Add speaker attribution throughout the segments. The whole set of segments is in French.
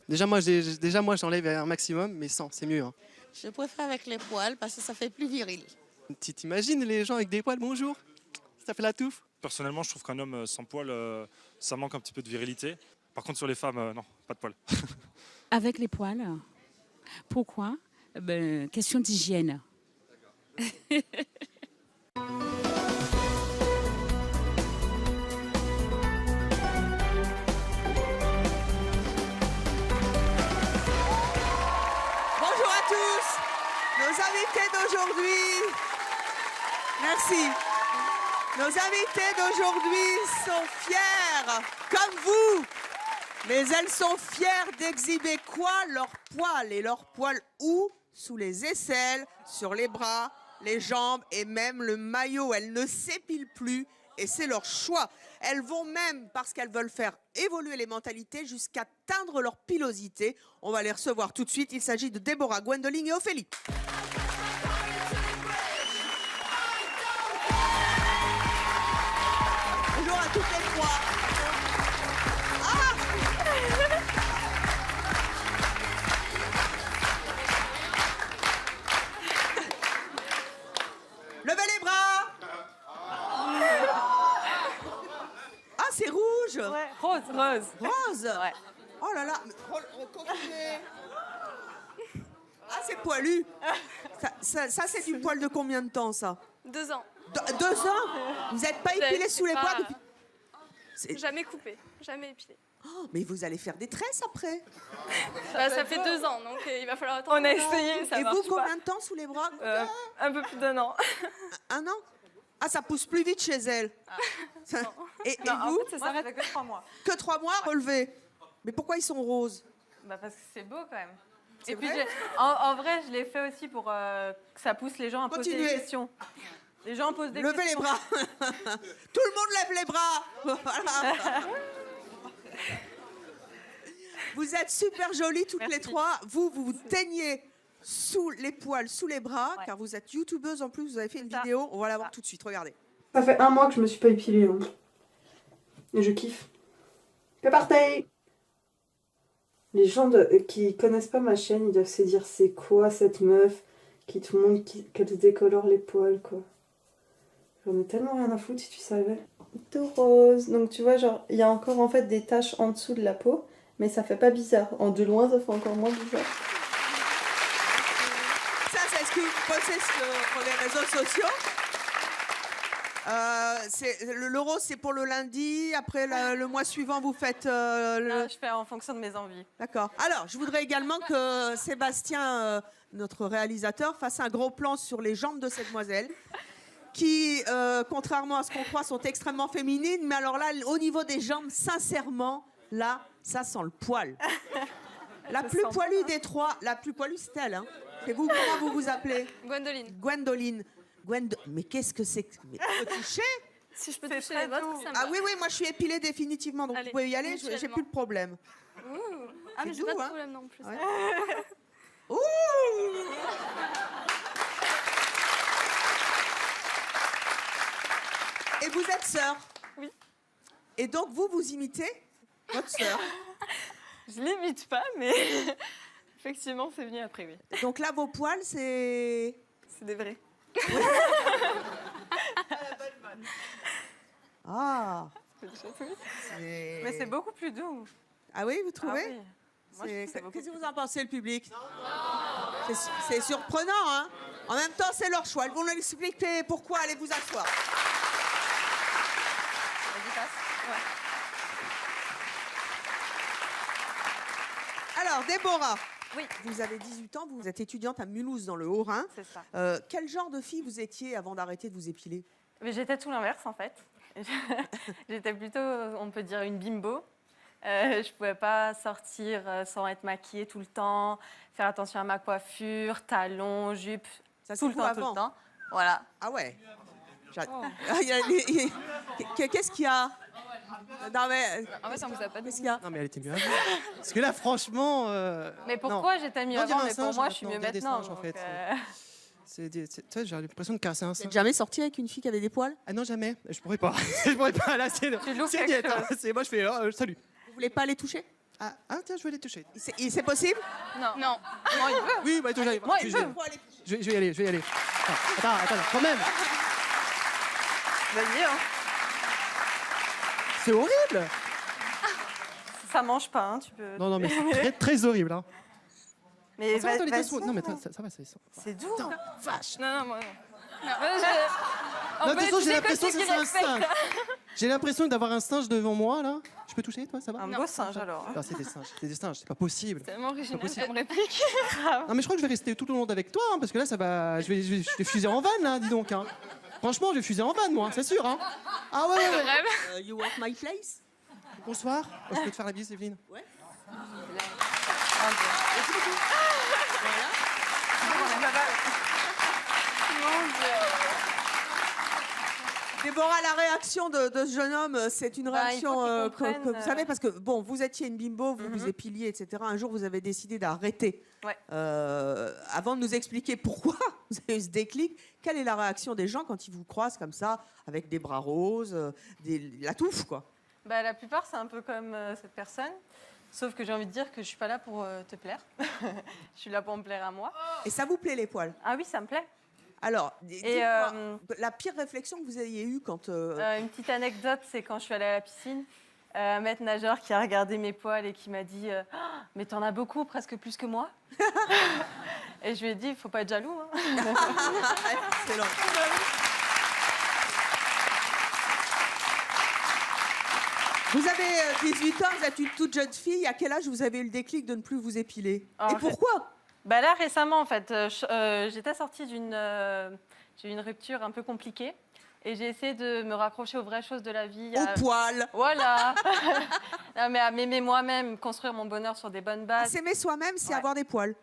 Speaker 1: Déjà, moi, j'enlève un maximum, mais sans, c'est mieux. Hein.
Speaker 2: Je préfère avec les poils parce que ça fait plus viril.
Speaker 1: Tu t'imagines les gens avec des poils, bonjour? Ça fait la touffe.
Speaker 3: Personnellement, je trouve qu'un homme sans poils, ça manque un petit peu de virilité. Par contre, sur les femmes, non, pas de poils.
Speaker 4: Avec les poils. Pourquoi? Question d'hygiène.
Speaker 5: Bonjour à tous, nos invités d'aujourd'hui. Merci. Nos invités d'aujourd'hui sont fiers, comme vous. Mais elles sont fières d'exhiber quoi? Leurs poils. Et leurs poils où? Sous les aisselles, sur les bras, les jambes et même le maillot. Elles ne s'épilent plus et c'est leur choix. Elles vont même, parce qu'elles veulent faire évoluer les mentalités, jusqu'à teindre leur pilosité. On va les recevoir tout de suite. Il s'agit de Déborah, Gwendoline et Ophélie. Bonjour à toutes les trois. Levez les bras. Ah, c'est rouge.
Speaker 6: Ouais, rose.
Speaker 5: Rose.
Speaker 6: Ouais.
Speaker 5: Oh là là. Continuez. Ah, c'est poilu. Ça c'est du poil de combien de temps, ça?
Speaker 6: 2 ans.
Speaker 5: 2 ans? Vous n'êtes pas épilé sous les bras depuis...
Speaker 6: Jamais coupé, jamais épilé.
Speaker 5: Oh, mais vous allez faire des tresses après.
Speaker 6: Ça fait 2 ans, donc il va falloir attendre. On a essayé, ça
Speaker 5: Et
Speaker 6: marche
Speaker 5: vous, combien de temps sous les bras?
Speaker 6: Un peu plus d'1 an.
Speaker 5: 1 an? Ah, ça pousse plus vite chez elle. Et
Speaker 6: Non,
Speaker 5: vous?
Speaker 6: en fait, ça s'arrête que 3 mois.
Speaker 5: Que 3 mois relevés. Mais pourquoi ils sont roses?
Speaker 7: Parce que c'est beau quand même.
Speaker 5: C'est
Speaker 7: Et puis
Speaker 5: vrai
Speaker 7: en vrai, je l'ai fait aussi pour que ça pousse les gens à poser des questions. Les gens posent des questions.
Speaker 5: Levez les bras. Tout le monde lève les bras. Voilà. Vous êtes super jolies toutes les trois. Vous vous teignez sous les poils, sous les bras, car vous êtes youtubeuse en plus. Vous avez fait une vidéo. On va la voir tout de suite. Regardez.
Speaker 8: Ça fait 1 mois que je me suis pas épilée. Hein. Et je kiffe. C'est parti. Les gens qui connaissent pas ma chaîne, ils doivent se dire c'est quoi cette meuf qui tout le monde qui te décolore les poils quoi. J'en ai tellement rien à foutre si tu savais. Tout rose. Donc tu vois genre il y a encore en fait des taches en dessous de la peau, mais ça fait pas bizarre. En de loin ça fait encore moins bizarre.
Speaker 5: Ça c'est ce que vous postez sur les réseaux sociaux. Le rose c'est pour le lundi. Après le mois suivant vous faites
Speaker 7: Non, je fais en fonction de mes envies.
Speaker 5: D'accord. Alors, je voudrais également que Sébastien, notre réalisateur, fasse un gros plan sur les jambes de cette demoiselle, qui, contrairement à ce qu'on croit, sont extrêmement féminines. Mais alors là, au niveau des jambes, sincèrement, là, ça sent le poil. La plus poilue des trois, la plus poilue, c'est elle. Hein. C'est vous, comment vous vous appelez?
Speaker 6: Gwendoline.
Speaker 5: Gwendoline. Mais qu'est-ce que c'est que... Mais tu peux toucher?
Speaker 6: Si je peux toucher les vôtres, ça me va.
Speaker 5: Ah oui, moi je suis épilée définitivement, donc
Speaker 6: allez,
Speaker 5: vous pouvez y aller, j'ai plus de problème.
Speaker 6: Ouh. Ah, mais j'ai
Speaker 5: doux,
Speaker 6: pas de
Speaker 5: hein.
Speaker 6: problème non plus.
Speaker 5: Ouais. Ouh. Et vous êtes sœur?
Speaker 6: Oui.
Speaker 5: Et donc vous imitez votre sœur?
Speaker 6: Je l'imite pas, mais effectivement, c'est venu après, oui.
Speaker 5: Donc là, vos poils, c'est...
Speaker 6: C'est des vrais.
Speaker 5: Ah.
Speaker 7: Mais c'est beaucoup plus doux.
Speaker 5: Ah oui, vous trouvez?
Speaker 7: Ah oui. Moi, je trouve que c'est beaucoup
Speaker 5: Qu'est-ce que vous en pensez, le public? C'est surprenant, hein? En même temps, c'est leur choix. Elles vont nous expliquer pourquoi. Allez vous asseoir.
Speaker 7: Vas-y, passe. Ouais.
Speaker 5: Alors, Déborah.
Speaker 7: Oui.
Speaker 5: Vous avez 18 ans, vous êtes étudiante à Mulhouse, dans le Haut-Rhin.
Speaker 7: C'est ça.
Speaker 5: Quel genre de fille vous étiez avant d'arrêter de vous épiler?
Speaker 7: Mais j'étais tout l'inverse, en fait. J'étais plutôt, on peut dire, une bimbo. Je pouvais pas sortir sans être maquillée tout le temps, faire attention à ma coiffure, talons, jupe,
Speaker 5: Ça,
Speaker 7: tout le temps, tout le temps. Voilà.
Speaker 5: Ah ouais. Qu'est-ce qu'il y a? Non mais...
Speaker 6: En fait, on vous a pas dit.
Speaker 5: Qu'est-ce qu'il y a?
Speaker 1: Non, mais elle était mieux avant. Parce que là, franchement.
Speaker 7: Mais pourquoi
Speaker 1: non.
Speaker 7: j'étais mieux
Speaker 1: Non, dire
Speaker 7: avant?
Speaker 1: un
Speaker 7: Mais pour
Speaker 1: singe
Speaker 7: moi, je suis mieux
Speaker 1: dire des
Speaker 7: maintenant.
Speaker 1: singes, en
Speaker 7: donc,
Speaker 1: fait. Tu sais, j'ai l'impression de caresser un
Speaker 5: Vous
Speaker 1: singe.
Speaker 5: n'êtes jamais sorti avec une fille qui avait des poils?
Speaker 1: Ah non, jamais. Je pourrais pas. Je pourrais pas. Là, c'est
Speaker 7: Tu loupes
Speaker 1: c'est
Speaker 7: quelque
Speaker 1: diète, hein.
Speaker 7: chose.
Speaker 1: C'est moi, je fais salut.
Speaker 5: Vous voulez pas les toucher?
Speaker 1: Ah, tiens, je vais les toucher.
Speaker 5: C'est possible?
Speaker 6: Non.
Speaker 2: Non.
Speaker 6: Moi, il veut.
Speaker 1: Oui, bah, touche.
Speaker 6: Moi, il veut.
Speaker 1: Je vais y aller, je vais y aller. Attends, quand même.
Speaker 7: Vas-y, hein.
Speaker 1: C'est horrible.
Speaker 7: Ça mange pas, hein, tu peux.
Speaker 1: Non, mais c'est très, très horrible. Hein.
Speaker 7: Mais
Speaker 1: Ça va, toi, les
Speaker 7: vas-y,
Speaker 1: dessous. Non, mais ça va, ça.
Speaker 7: c'est doux.
Speaker 1: Putain, vache.
Speaker 6: Non, moi, non.
Speaker 1: Non, de toute façon, j'ai l'impression que c'est un singe. J'ai l'impression d'avoir un singe devant moi, là. Je peux toucher, toi, ça va?
Speaker 7: Un beau singe, alors.
Speaker 1: Non, c'est des singes, c'est pas possible.
Speaker 6: C'est tellement original
Speaker 1: possible.
Speaker 6: comme réplique.
Speaker 1: Non, mais je crois que je vais rester tout le long avec toi, hein, parce que là, ça va. Je vais fuser en vanne, là, dis donc. Hein. Franchement, je vais fuser en vanne, moi, c'est sûr. Hein. Ah ouais.
Speaker 5: You want my place?
Speaker 1: Bonsoir. Je peux te faire la bise, Evelyne?
Speaker 5: Ouais. Déborah, la réaction de ce jeune homme, c'est une
Speaker 7: Bah,
Speaker 5: réaction
Speaker 7: il faut qu'il
Speaker 5: que
Speaker 7: comprenne,
Speaker 5: vous savez, parce que bon, vous étiez une bimbo, vous vous épiliez, etc. Un jour, vous avez décidé d'arrêter.
Speaker 7: Ouais.
Speaker 5: Avant de nous expliquer pourquoi vous avez eu ce déclic, quelle est la réaction des gens quand ils vous croisent comme ça, avec des bras roses, la touffe, quoi?
Speaker 7: Bah, la plupart, c'est un peu comme cette personne. Sauf que j'ai envie de dire que je suis pas là pour te plaire. Je suis là pour me plaire à moi.
Speaker 5: Et ça vous plaît, les poils?
Speaker 7: Ah oui, ça me plaît.
Speaker 5: Alors,
Speaker 7: Et
Speaker 5: dites-moi, la pire réflexion que vous ayez eue quand...
Speaker 7: une petite anecdote, c'est quand je suis allée à la piscine, un maître nageur qui a regardé mes poils et qui m'a dit Ah, mais t'en as beaucoup, presque plus que moi. Et je lui ai dit, il faut pas être jaloux. Hein.
Speaker 5: Excellent. Vous avez 18 ans, vous êtes une toute jeune fille. À quel âge vous avez eu le déclic de ne plus vous épiler? Et pourquoi?
Speaker 7: Bah là, récemment, en fait, j'étais sortie j'ai eu une rupture un peu compliquée. Et j'ai essayé de me raccrocher aux vraies choses de la vie.
Speaker 5: Au poil.
Speaker 7: Voilà. Non, mais à m'aimer moi-même, construire mon bonheur sur des bonnes bases.
Speaker 5: S'aimer soi-même, c'est avoir des poils.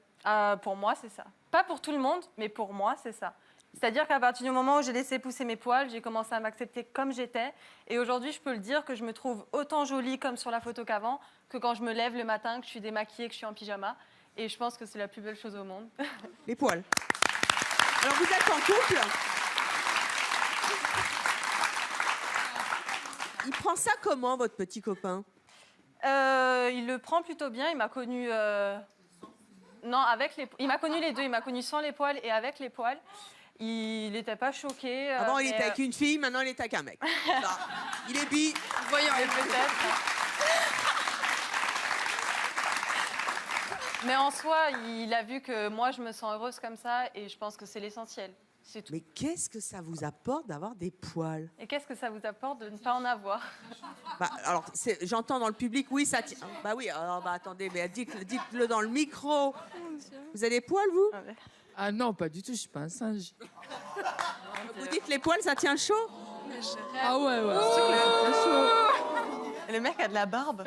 Speaker 7: Pour moi, c'est ça. Pas pour tout le monde, mais pour moi, c'est ça. C'est-à-dire qu'à partir du moment où j'ai laissé pousser mes poils, j'ai commencé à m'accepter comme j'étais. Et aujourd'hui, je peux le dire que je me trouve autant jolie comme sur la photo qu'avant, que quand je me lève le matin, que je suis démaquillée, que je suis en pyjama. Et je pense que c'est la plus belle chose au monde.
Speaker 5: Les poils. Alors, vous êtes en couple. Il prend ça comment, votre petit copain?
Speaker 7: Il le prend plutôt bien. Il m'a connue... Non, avec les... Il m'a connu les deux. Il m'a connue sans les poils et avec les poils. Il n'était pas choqué.
Speaker 5: Avant, il était avec une fille, maintenant, il est avec un mec. Non, il est bi.
Speaker 7: Voyons, peut-être. Mais en soi, il a vu que moi, je me sens heureuse comme ça et je pense que c'est l'essentiel. C'est tout.
Speaker 5: Mais qu'est-ce que ça vous apporte d'avoir des poils?
Speaker 7: Et qu'est-ce que ça vous apporte de ne pas en avoir?
Speaker 5: Bah, alors, j'entends dans le public, oui, ça tient. Bah oui, alors, bah, attendez, mais dites-le dans le micro. Vous avez des poils, vous?
Speaker 9: Ah non, pas du tout, je suis pas un singe.
Speaker 5: Vous dites les poils, ça tient chaud?
Speaker 9: Ah ouais.
Speaker 7: Le mec a de la barbe.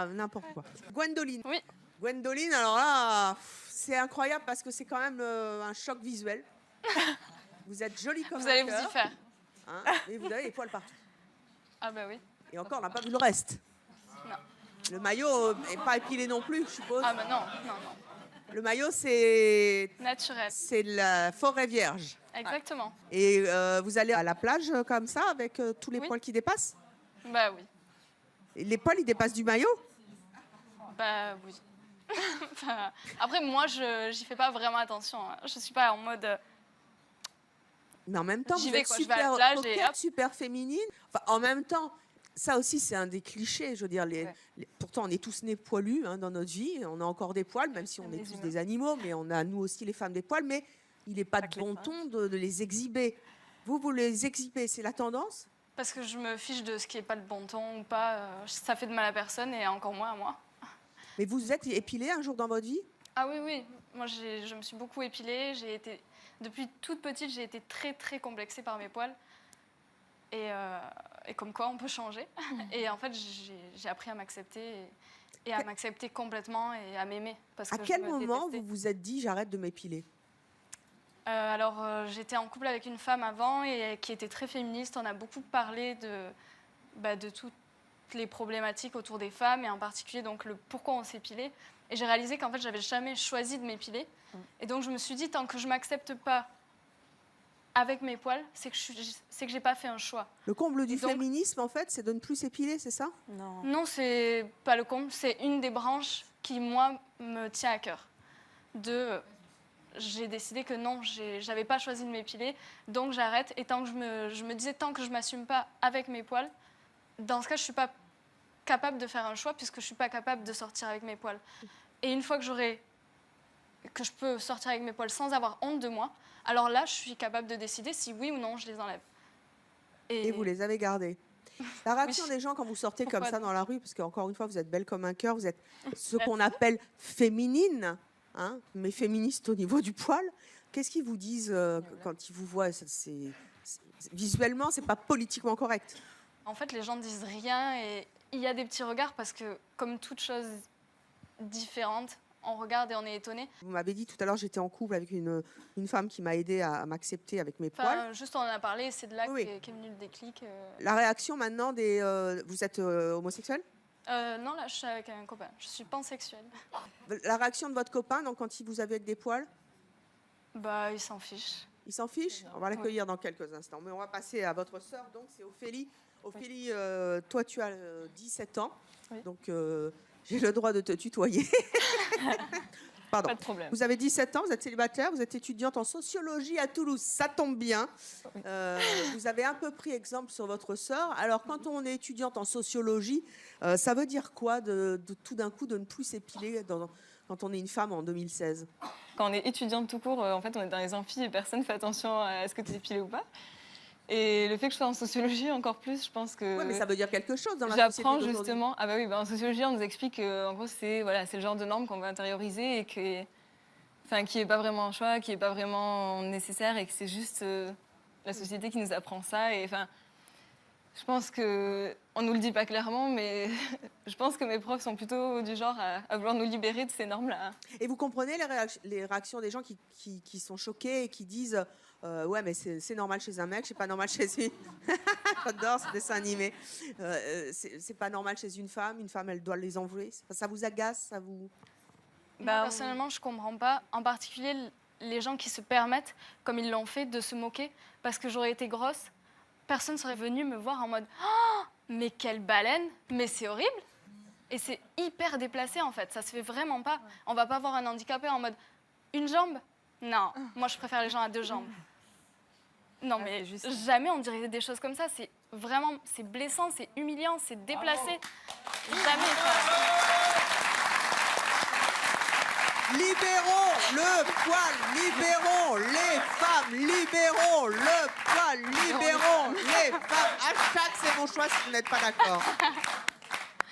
Speaker 5: N'importe quoi. Gwendoline.
Speaker 2: Oui.
Speaker 5: Gwendoline, alors là, c'est incroyable parce que c'est quand même un choc visuel. Vous êtes jolie comme
Speaker 2: Vous
Speaker 5: un
Speaker 2: allez vous
Speaker 5: cœur,
Speaker 2: y faire.
Speaker 5: hein, et vous avez les poils partout.
Speaker 2: Ah bah oui.
Speaker 5: Et encore, on n'a pas vu le reste.
Speaker 2: Non.
Speaker 5: Le maillot n'est pas épilé non plus, je suppose.
Speaker 2: Ah bah non.
Speaker 5: Le maillot, c'est
Speaker 2: Naturel.
Speaker 5: la forêt vierge.
Speaker 2: Exactement.
Speaker 5: Et vous allez à la plage comme ça, avec tous les
Speaker 2: Oui.
Speaker 5: poils qui dépassent?
Speaker 2: Bah oui.
Speaker 5: Et les poils, ils dépassent du maillot?
Speaker 2: Bah oui. Enfin, après, moi, j'y fais pas vraiment attention. Hein. Je suis pas en mode...
Speaker 5: Mais en même temps,
Speaker 2: J'y
Speaker 5: vous
Speaker 2: vais,
Speaker 5: êtes
Speaker 2: quoi. Je vais à la
Speaker 5: super
Speaker 2: plage et
Speaker 5: coquette,
Speaker 2: hop.
Speaker 5: super féminine. Enfin, en même temps, ça aussi, c'est un des clichés. Je veux dire, pourtant, on est tous nés poilus hein, dans notre vie. On a encore des poils, même si on est tous des animaux. Mais on a, nous aussi, les femmes, des poils. Mais il n'est pas de bon ton de les exhiber. Vous les exhibez. C'est la tendance?
Speaker 2: Parce que je me fiche de ce qui est pas le bon ton ou pas. Ça fait de mal à personne et encore moins à moi.
Speaker 5: Mais vous êtes épilée un jour dans votre vie?
Speaker 2: Ah oui, oui. Moi, je me suis beaucoup épilée. Depuis toute petite, j'ai été très, très complexée par mes poils. Et comme quoi, on peut changer. Et en fait, j'ai appris à m'accepter et à m'accepter complètement et à m'aimer.
Speaker 5: À quel moment vous vous êtes dit, j'arrête de m'épiler?
Speaker 2: Alors, j'étais en couple avec une femme avant et qui était très féministe. On a beaucoup parlé de toutes les problématiques autour des femmes et en particulier donc, le pourquoi on s'épilait. Et j'ai réalisé qu'en fait, j'avais jamais choisi de m'épiler. Et donc, je me suis dit, tant que je m'accepte pas avec mes poils, c'est que j'ai pas fait un choix.
Speaker 5: Le comble du
Speaker 2: Donc-
Speaker 5: féminisme, en fait, c'est de ne plus s'épiler, c'est ça?
Speaker 7: Non.
Speaker 2: Non, c'est pas le comble, c'est une des branches qui, moi, me tient à cœur. J'ai décidé que non, j'avais pas choisi de m'épiler, donc j'arrête. Et tant que je me disais, tant que je m'assume pas avec mes poils, dans ce cas, je suis pas capable de faire un choix puisque je suis pas capable de sortir avec mes poils. Et une fois que je peux sortir avec mes poils sans avoir honte de moi, alors là, je suis capable de décider si oui ou non je les enlève.
Speaker 5: Et vous les avez gardés. La réaction
Speaker 2: Oui.
Speaker 5: des gens quand vous sortez
Speaker 2: Pourquoi
Speaker 5: comme ça
Speaker 2: non
Speaker 5: dans la rue, parce qu'encore une fois, vous êtes belle comme un cœur, vous êtes ce qu'on appelle féminine, hein, mais féministe au niveau du poil. Qu'est-ce qu'ils vous disent quand ils vous voient? Visuellement, c'est pas politiquement correct.
Speaker 2: En fait, les gens disent rien et il y a des petits regards parce que, comme toute chose différente, on regarde et on est étonné.
Speaker 5: Vous m'avez dit tout à l'heure, j'étais en couple avec une femme qui m'a aidé à m'accepter avec mes poils.
Speaker 2: Enfin, juste on en a parlé, c'est de là
Speaker 5: Oui.
Speaker 2: qu'est venu le déclic.
Speaker 5: La réaction maintenant vous êtes homosexuel?
Speaker 2: Non, là, je suis avec un copain. Je suis pansexuelle.
Speaker 5: La réaction de votre copain, donc, quand il vous a vu avec des poils?
Speaker 2: Bah, il s'en fiche.
Speaker 5: Il s'en fiche? On va l'accueillir dans quelques instants. Mais on va passer à votre sœur, donc c'est Ophélie. Ophélie, toi, tu as 17 ans.
Speaker 6: Oui.
Speaker 5: Donc, j'ai le droit de te tutoyer. Pardon.
Speaker 6: Pas de problème.
Speaker 5: Vous avez 17 ans, vous êtes célibataire, vous êtes étudiante en sociologie à Toulouse. Ça tombe bien.
Speaker 6: Oui.
Speaker 5: Vous avez un peu pris exemple sur votre sœur. Alors, quand on est étudiante en sociologie, ça veut dire quoi de tout d'un coup de ne plus s'épiler quand on est une femme en 2016?
Speaker 6: Quand on est étudiante tout court, en fait, on est dans les amphis et personne ne fait attention à ce que tu es épilé ou pas. Et le fait que je sois en sociologie, encore plus, je pense que...
Speaker 5: Oui, mais ça veut dire quelque chose dans la société
Speaker 6: J'apprends
Speaker 5: d'aujourd'hui.
Speaker 6: justement... Ah bah oui, en sociologie, on nous explique que, en gros, c'est le genre de norme qu'on va intérioriser et qui n'est pas vraiment un choix, qui n'est pas vraiment nécessaire et que c'est juste la société qui nous apprend ça. Et enfin, je pense que on nous le dit pas clairement, mais je pense que mes profs sont plutôt du genre à vouloir nous libérer de ces normes-là.
Speaker 5: Et vous comprenez les réactions des gens qui sont choqués et qui disent ouais, mais c'est normal chez un mec, c'est pas normal chez une. J'adore ce dessin animé. C'est pas normal chez une femme, elle doit les enlever. Ça vous agace, ça vous.
Speaker 2: Moi, personnellement, je comprends pas. En particulier, les gens qui se permettent, comme ils l'ont fait, de se moquer. Parce que j'aurais été grosse, personne serait venu me voir en mode oh, mais quelle baleine, mais c'est horrible. Et c'est hyper déplacé en fait, ça se fait vraiment pas. On va pas voir un handicapé en mode une jambe. Non, moi je préfère les gens à 2 jambes. Non mais jamais on dirait des choses comme ça, c'est vraiment, c'est blessant, c'est humiliant, c'est déplacé. Jamais ça.
Speaker 5: Libérons le poil, libérons les femmes, libérons le poil, libérons les femmes. Hashtag c'est mon choix si vous n'êtes pas d'accord.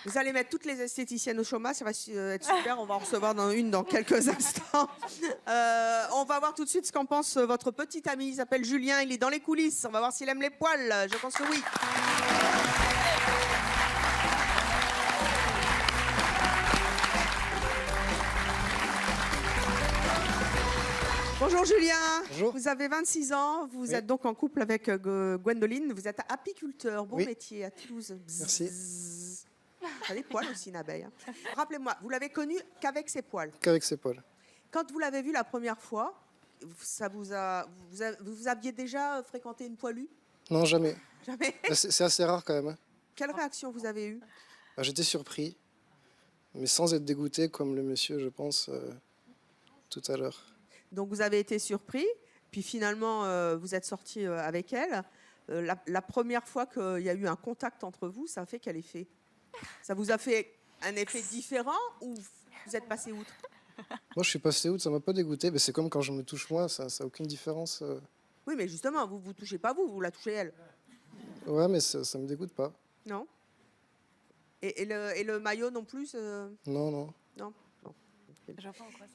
Speaker 5: Vous allez mettre toutes les esthéticiennes au chômage, ça va être super, on va en recevoir dans quelques instants. On va voir tout de suite ce qu'en pense votre petit ami, il s'appelle Julien, il est dans les coulisses, on va voir s'il aime les poils, je pense que oui. Bonjour Julien.
Speaker 10: Bonjour.
Speaker 5: Vous avez 26 ans, vous êtes donc en couple avec Gwendoline, vous êtes apiculteur, bon métier à Toulouse.
Speaker 10: Merci.
Speaker 5: Ça a des poils aussi une abeille. Hein. Rappelez-moi, vous l'avez connu qu'avec ses poils.
Speaker 10: Qu'avec ses poils.
Speaker 5: Quand vous l'avez vu la première fois, vous aviez déjà fréquenté une poilue?
Speaker 10: Non, jamais.
Speaker 5: Jamais.
Speaker 10: C'est assez rare quand même. Hein.
Speaker 5: Quelle réaction vous avez eue?
Speaker 10: J'étais surpris, mais sans être dégoûté comme le monsieur, je pense, tout à l'heure.
Speaker 5: Donc vous avez été surpris, puis finalement vous êtes sorti avec elle. La première fois qu'il y a eu un contact entre vous, ça a fait quel effet? Ça vous a fait un effet différent ou vous êtes passé outre?
Speaker 10: Moi, je suis passé outre, ça m'a pas dégoûté. Mais c'est comme quand je me touche moi, ça n'a aucune différence.
Speaker 5: Oui, mais justement, vous touchez pas vous la touchez elle.
Speaker 10: Ouais, mais ça me dégoûte pas.
Speaker 5: Non. Et le maillot non plus
Speaker 10: Non, non.
Speaker 5: Non.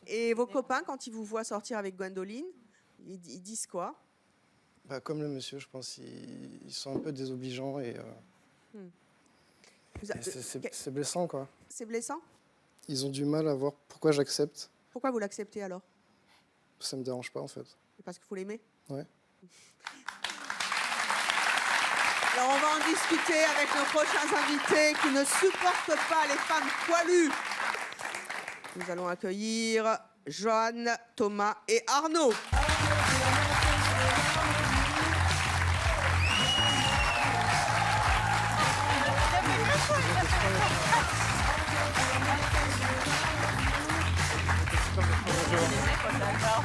Speaker 5: Et vos copains, quand ils vous voient sortir avec Gwendoline, ils disent quoi?
Speaker 10: Comme le monsieur, je pense, ils sont un peu désobligeants et c'est blessant, quoi.
Speaker 5: C'est blessant?
Speaker 10: Ils ont du mal à voir pourquoi j'accepte.
Speaker 5: Pourquoi vous l'acceptez alors?
Speaker 10: Ça me dérange pas, en fait.
Speaker 5: Parce qu'il faut l'aimer?
Speaker 10: Ouais.
Speaker 5: Alors on va en discuter avec nos prochains invités qui ne supportent pas les femmes poilues. Nous allons accueillir Joanne, Thomas et Arnaud. alors.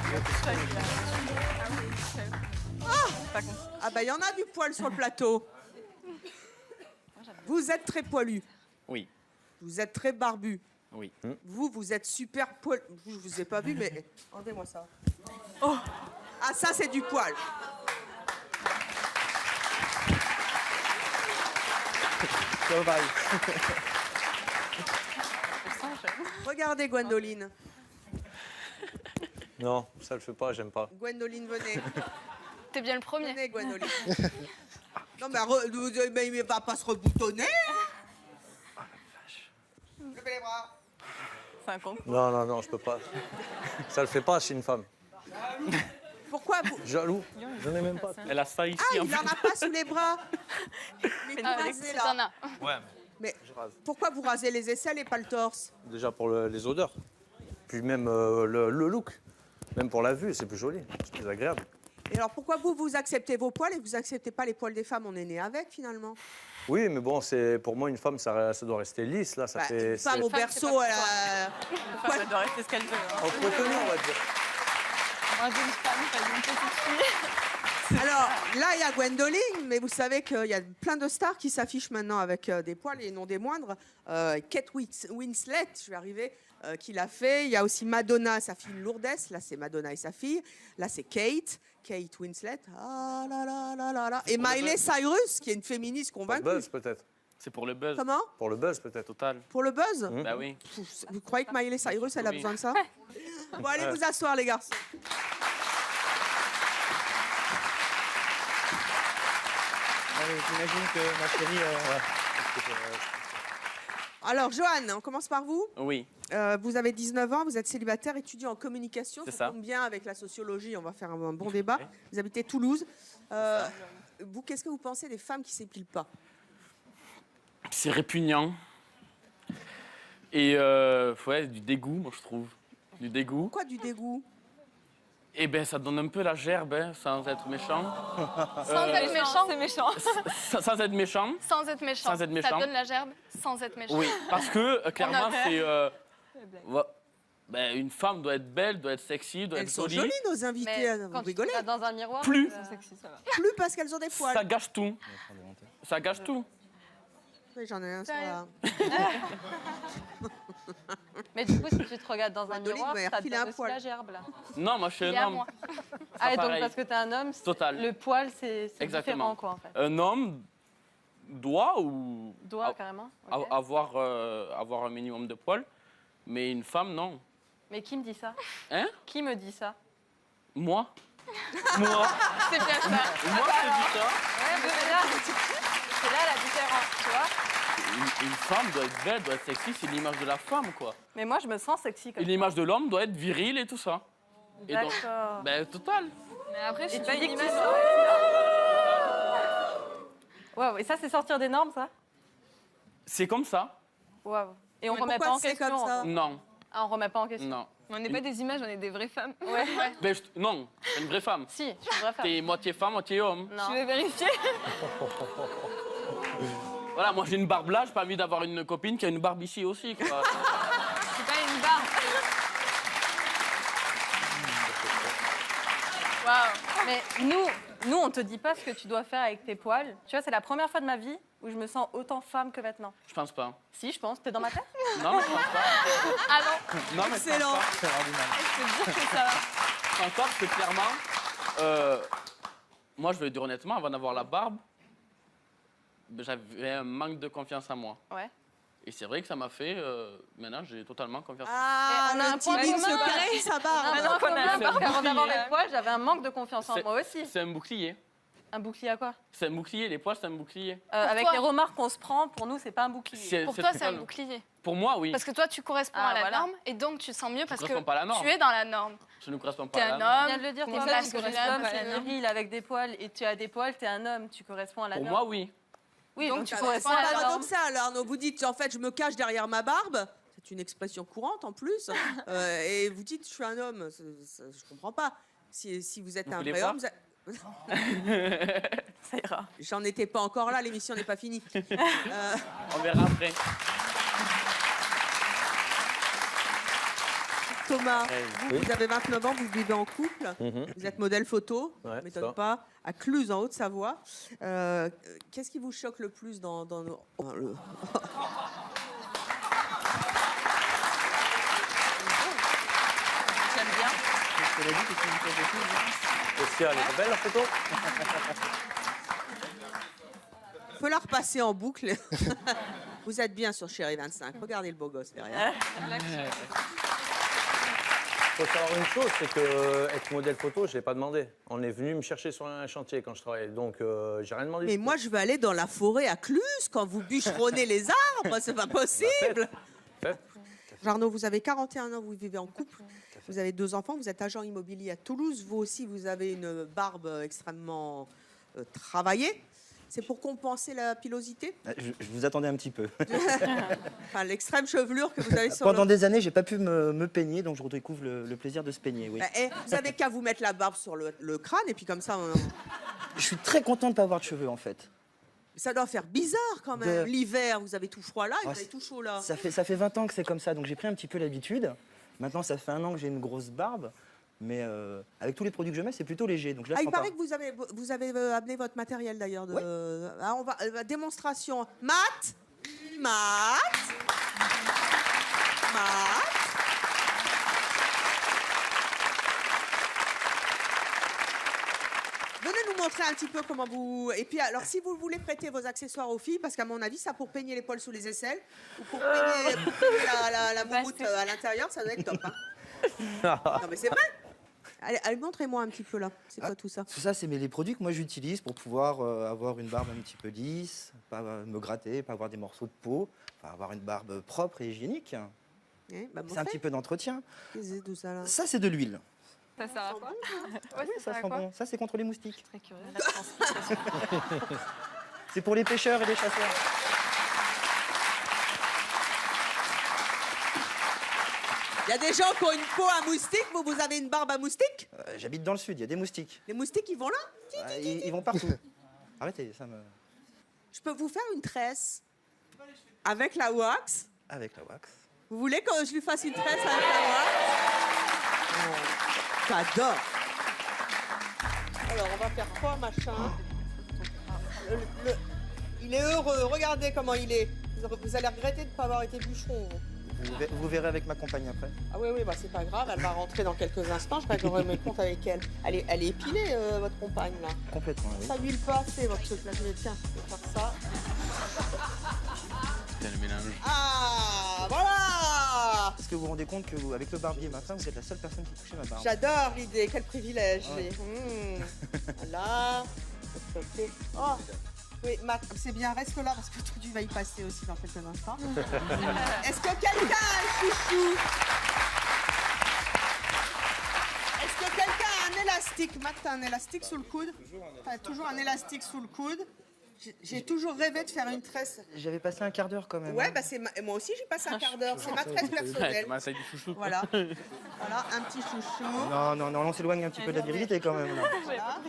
Speaker 5: Ah bah il y en a du poil sur le plateau. Vous êtes très poilu.
Speaker 11: Oui.
Speaker 5: Vous êtes très barbu.
Speaker 11: Oui.
Speaker 5: Vous êtes super poilu. Je vous ai pas vu, mais rendez-moi ça. Oh. Ah ça c'est du poil.
Speaker 11: Ça va.
Speaker 5: Regardez Gwendoline.
Speaker 11: Non, ça le fait pas, j'aime pas.
Speaker 5: Gwendoline, venez.
Speaker 2: T'es bien le premier.
Speaker 5: Venez, Gwendoline. Non, mais il va pas se reboutonner.
Speaker 11: Oh la vache.
Speaker 5: Levez les bras.
Speaker 6: C'est un con.
Speaker 11: Non, je peux pas. Ça le fait pas chez une femme.
Speaker 5: Pourquoi vous...
Speaker 11: Jaloux. Je n'ai même pas. Elle a ça ici.
Speaker 5: Ah, il n'en a pas sous les bras. Mais vous
Speaker 2: Ah,
Speaker 5: rasez,
Speaker 2: t'en
Speaker 5: là.
Speaker 2: as.
Speaker 11: Ouais,
Speaker 5: Mais
Speaker 11: je rase.
Speaker 5: pourquoi vous rasez les aisselles et pas le torse?
Speaker 11: Déjà pour les odeurs. Puis même le look. Même pour la vue, c'est plus joli. C'est plus agréable.
Speaker 5: Et alors pourquoi vous acceptez vos poils et vous acceptez pas les poils des femmes? On est né avec finalement.
Speaker 11: Oui, mais bon, c'est pour moi, une femme, ça doit rester lisse. Là, ça
Speaker 5: Bah,
Speaker 11: fait.
Speaker 5: une femme au berceau, elle a...
Speaker 6: Une femme, elle doit rester ce qu'elle veut. Hein.
Speaker 11: En retenue, on va dire.
Speaker 6: Moi, j'ai une femme, pas une petite fille.
Speaker 5: Alors là, il y a Gwendoline, mais vous savez qu'il y a plein de stars qui s'affichent maintenant avec des poils et non des moindres. Kate Winslet, je vais arriver, qui l'a fait. Il y a aussi Madonna, sa fille Lourdes. Là, c'est Madonna et sa fille. Là, c'est Kate Winslet. Ah là là là là là. Et Miley Cyrus, qui est une féministe
Speaker 11: Pour le
Speaker 5: convaincue.
Speaker 11: buzz, peut-être.
Speaker 12: C'est pour le buzz.
Speaker 5: Comment?
Speaker 11: Pour le buzz, peut-être.
Speaker 12: Total.
Speaker 5: Pour le buzz?
Speaker 12: Bah oui.
Speaker 5: Vous croyez que Miley Cyrus, elle a
Speaker 12: Oui.
Speaker 5: besoin de ça? Bon, allez vous asseoir, les garçons.
Speaker 11: J'imagine que ma chérie.
Speaker 5: Alors, Joanne, on commence par vous.
Speaker 12: Oui.
Speaker 5: Vous avez 19 ans, vous êtes célibataire, étudiant en communication.
Speaker 12: C'est
Speaker 5: Ça
Speaker 12: ça.
Speaker 5: tombe bien avec la sociologie, on va faire un bon débat. Vous habitez Toulouse. Vous, qu'est-ce que vous pensez des femmes qui s'épilent pas?
Speaker 12: C'est répugnant. Et ouais, du dégoût, moi, je trouve. Du dégoût.
Speaker 5: Pourquoi du dégoût?
Speaker 12: Eh ben, ça donne un peu la gerbe, hein, sans être méchant.
Speaker 2: Sans être méchant.
Speaker 6: C'est méchant.
Speaker 12: Sans être méchant.
Speaker 2: Sans être méchant.
Speaker 12: Sans être méchant.
Speaker 2: Ça donne la gerbe sans être méchant.
Speaker 12: Oui, parce que clairement,
Speaker 2: On a-
Speaker 12: c'est. Ben, une femme doit être belle, doit être sexy, doit
Speaker 5: Elles
Speaker 12: être
Speaker 5: sont
Speaker 12: jolie.
Speaker 5: jolies, nos invités,
Speaker 7: Mais
Speaker 5: vous
Speaker 7: quand tu
Speaker 5: rigolez.
Speaker 7: regardes dans un miroir,
Speaker 12: Plus.
Speaker 7: c'est sexy, ça va.
Speaker 5: Plus parce qu'elles ont des poils.
Speaker 12: Ça gâche tout. Ça gâche tout.
Speaker 5: Oui, j'en ai un, ça
Speaker 7: Sérieux
Speaker 5: va.
Speaker 7: Mais du coup, si tu te regardes dans un
Speaker 5: Gwendoline
Speaker 7: miroir,
Speaker 5: va
Speaker 7: ça te
Speaker 5: refiler
Speaker 7: donne
Speaker 5: un
Speaker 7: aussi
Speaker 5: poil.
Speaker 7: la gerbe, là.
Speaker 12: Non, moi, je suis
Speaker 2: Il est
Speaker 12: un
Speaker 2: à
Speaker 12: homme.
Speaker 2: moi.
Speaker 7: Ah, et donc
Speaker 12: pareil.
Speaker 7: parce que t'es un homme,
Speaker 12: Total.
Speaker 7: le poil, c'est
Speaker 12: Exactement.
Speaker 7: différent, quoi, en fait.
Speaker 12: Un homme doit ou
Speaker 7: Doigt,
Speaker 12: a-
Speaker 7: carrément. ok.
Speaker 12: avoir un minimum de poils, mais une femme, non.
Speaker 7: Mais qui me dit ça?
Speaker 12: Hein?
Speaker 7: Qui me dit ça?
Speaker 12: Moi? Moi?
Speaker 2: C'est bien ça.
Speaker 12: Moi, je te dis ça.
Speaker 7: Ouais, mais c'est là la différence, tu vois?
Speaker 12: Une femme doit être belle, doit être sexy, c'est l'image de la femme, quoi.
Speaker 7: Mais moi, je me sens sexy comme
Speaker 12: Et l'image de l'homme doit être virile et tout ça. Et donc,
Speaker 7: D'accord.
Speaker 12: ben, total.
Speaker 6: Mais après,
Speaker 7: Et
Speaker 6: si
Speaker 7: tu
Speaker 6: tu
Speaker 7: dis
Speaker 6: dis
Speaker 7: que
Speaker 6: que
Speaker 7: tu Waouh, et ça, c'est sortir des normes, ça?
Speaker 12: C'est comme ça.
Speaker 7: Waouh. Et on
Speaker 5: Mais
Speaker 7: remet
Speaker 5: pourquoi
Speaker 7: pas en
Speaker 5: c'est
Speaker 7: question.
Speaker 5: comme ça?
Speaker 7: encore.
Speaker 12: Non,
Speaker 7: Ah, on remet pas en question.
Speaker 12: non.
Speaker 6: On n'est pas des images, on est des vraies femmes.
Speaker 7: Ouais.
Speaker 12: Ben, non, une vraie femme.
Speaker 7: Si, je suis une vraie femme.
Speaker 12: T'es moitié femme, moitié homme.
Speaker 7: Non.
Speaker 6: Je vais vérifier.
Speaker 12: Voilà, moi j'ai une barbe là, j'ai pas envie d'avoir une copine qui a une barbe ici aussi, quoi.
Speaker 6: C'est pas une barbe.
Speaker 7: Waouh. Mais nous, on te dit pas ce que tu dois faire avec tes poils. Tu vois, c'est la première fois de ma vie où je me sens autant femme que maintenant.
Speaker 12: Je pense pas.
Speaker 7: Si, je pense. T'es dans ma tête?
Speaker 12: Non, mais je pense pas.
Speaker 2: Ah non.
Speaker 12: Non, mais
Speaker 5: Excellent.
Speaker 12: je pense pas.
Speaker 7: Je peux te dire que ça va.
Speaker 12: Je pense pas parce que clairement, moi je vais le dire honnêtement, avant d'avoir la barbe, ben, j'avais un manque de confiance en moi.
Speaker 7: Ouais.
Speaker 12: Et c'est vrai que ça m'a fait, maintenant j'ai totalement confiance.
Speaker 5: Ah,
Speaker 7: Et on a un
Speaker 5: le
Speaker 7: point
Speaker 5: timide
Speaker 7: commun.
Speaker 5: se perd sa barbe.
Speaker 7: Maintenant qu'on a
Speaker 12: C'est un
Speaker 7: barbe, avant
Speaker 12: bouclier.
Speaker 7: d'avoir mes poils, j'avais un manque de confiance en
Speaker 12: C'est-
Speaker 7: moi aussi.
Speaker 12: C'est un bouclier.
Speaker 7: Un bouclier à quoi?
Speaker 12: C'est un bouclier, les poils c'est un bouclier.
Speaker 7: Avec
Speaker 2: toi
Speaker 7: les remarques qu'on se prend, pour nous, c'est pas un bouclier.
Speaker 2: Pour toi, c'est un bouclier.
Speaker 12: Pour moi, oui.
Speaker 2: Parce que toi, tu corresponds
Speaker 7: Ah,
Speaker 2: à la
Speaker 7: voilà.
Speaker 2: norme et donc tu te sens mieux parce que
Speaker 12: corresponds pas à la norme.
Speaker 2: tu es dans la norme.
Speaker 12: Je ne correspond pas
Speaker 2: T'es
Speaker 12: à
Speaker 2: un
Speaker 12: la norme.
Speaker 7: Tu
Speaker 2: homme.
Speaker 7: viens de le dire,
Speaker 2: t'es
Speaker 7: toi,
Speaker 2: masculin,
Speaker 7: tu corresponds,
Speaker 2: t'es
Speaker 7: c'est
Speaker 2: un homme.
Speaker 7: viril avec des poils et tu as des poils, t'es un homme, tu corresponds à la
Speaker 12: Pour
Speaker 7: norme.
Speaker 12: moi, oui.
Speaker 7: Oui, donc tu
Speaker 5: C'est
Speaker 7: corresponds à la norme.
Speaker 5: paradoxal, Arnaud. Vous dites, en fait, je me cache derrière ma barbe. C'est une expression courante en plus. Et vous dites, je suis un homme. Je comprends pas. Si vous êtes
Speaker 12: Vous
Speaker 5: un
Speaker 12: voulez
Speaker 5: vrai
Speaker 12: voir
Speaker 5: homme,
Speaker 7: Ça ira.
Speaker 5: j'en étais pas encore là. L'émission n'est pas finie.
Speaker 12: On verra après.
Speaker 5: Thomas,
Speaker 11: Oui.
Speaker 5: vous avez 29 ans, vous vivez en couple, vous êtes modèle photo,
Speaker 11: Ouais,
Speaker 5: ne m'étonne
Speaker 11: ça.
Speaker 5: pas, à Cluse, en Haute-Savoie. Qu'est-ce qui vous choque le plus dans nos...
Speaker 6: J'aime bien.
Speaker 11: Est-ce qu'elle est belle la photo?
Speaker 5: On peut la repasser en boucle. Vous êtes bien sur Chérie 25. Regardez le beau gosse derrière.
Speaker 11: Il faut savoir une chose, c'est que être modèle photo, je l'ai pas demandé. On est venu me chercher sur un chantier quand je travaillais, donc j'ai rien demandé.
Speaker 5: Mais moi, je veux aller dans la forêt à Cluse quand vous bûcheronnez les arbres. C'est pas possible. Jarno, vous avez 41 ans, vous vivez en couple. Vous avez 2 enfants, vous êtes agent immobilier à Toulouse. Vous aussi, vous avez une barbe extrêmement travaillée. C'est pour compenser la pilosité?
Speaker 13: Je vous attendais un petit peu.
Speaker 5: Enfin, l'extrême chevelure que vous avez sur
Speaker 13: Pendant des années, j'ai pas pu me peigner, donc je redécouvre le plaisir de se peigner. Oui.
Speaker 5: Vous avez qu'à vous mettre la barbe sur le crâne et puis comme ça...
Speaker 13: Je suis très content de pas avoir de cheveux, en fait.
Speaker 5: Ça doit faire bizarre quand même. L'hiver, vous avez tout froid là et vous avez tout chaud là.
Speaker 13: Ça fait 20 ans que c'est comme ça, donc j'ai pris un petit peu l'habitude. Maintenant, ça fait 1 an que j'ai une grosse barbe. Mais avec tous les produits que je mets, c'est plutôt léger. Donc je la
Speaker 5: Il
Speaker 13: sens
Speaker 5: paraît
Speaker 13: pas.
Speaker 5: que vous avez amené votre matériel d'ailleurs. On va démonstration. Matt. Venez nous montrer un petit peu comment vous... Et puis alors, si vous voulez prêter vos accessoires aux filles, parce qu'à mon avis, ça pour peigner les poils sous les aisselles, ou pour peigner la moumoute à l'intérieur, ça doit être top. Hein. Non mais c'est vrai. Allez, montrez-moi un petit peu là. C'est quoi tout ça?
Speaker 13: Tout ça, c'est les produits que moi j'utilise pour pouvoir avoir une barbe un petit peu lisse, pas me gratter, pas avoir des morceaux de peau, avoir une barbe propre et hygiénique. C'est un petit peu d'entretien.
Speaker 5: Qu'est-ce que c'est tout ça là?
Speaker 13: Ça, c'est de l'huile.
Speaker 6: Ça sert à quoi?
Speaker 13: Oui, ça sent bon. Ça, c'est contre les moustiques.
Speaker 6: Très curieux. La transmission.
Speaker 13: C'est pour les pêcheurs et les chasseurs.
Speaker 5: Il y a des gens qui ont une peau à moustique, vous avez une barbe à moustique?
Speaker 13: J'habite dans le sud, il y a des moustiques.
Speaker 5: Les moustiques, ils vont là?
Speaker 13: Ils vont partout. Arrêtez, ça me...
Speaker 5: Je peux vous faire une tresse avec la wax?
Speaker 13: Avec la wax.
Speaker 5: Vous voulez que je lui fasse une tresse avec la wax? J'adore. Alors, on va faire quoi, machin? Il est heureux, regardez comment il est. Vous allez regretter de ne pas avoir été bûcheron.
Speaker 13: Vous verrez avec ma compagne après.
Speaker 5: Ah oui, bah c'est pas grave, elle va rentrer dans quelques instants, je réglerai mes comptes avec elle. Elle est épilée, votre compagne, là.
Speaker 13: Complètement, oui.
Speaker 5: Ça huile pas assez, votre truc, là. Tiens, je vais faire ça.
Speaker 12: C'est le mélange.
Speaker 5: Ah, voilà!
Speaker 13: Est-ce que vous vous rendez compte qu'avec le barbier matin, vous êtes la seule personne qui touche ma barbe?
Speaker 5: J'adore l'idée, quel privilège.
Speaker 13: Ouais.
Speaker 5: Voilà. Oh, oui, Matt, c'est bien, reste là parce que tu vas y passer aussi dans quelques instants. Est-ce que quelqu'un a un chouchou? Est-ce que quelqu'un a un élastique? Matt, t'as un élastique sous le coude? T'as toujours un élastique sous le coude. J'ai toujours rêvé de faire une tresse.
Speaker 13: J'avais passé un quart d'heure quand même.
Speaker 5: Ouais, bah moi aussi j'ai passé un quart d'heure. C'est ma tresse personnelle.
Speaker 12: Ça du chouchou.
Speaker 5: Voilà. Voilà, un petit chouchou.
Speaker 13: Non, on s'éloigne un petit peu de la virilité quand même. Là.
Speaker 5: Voilà.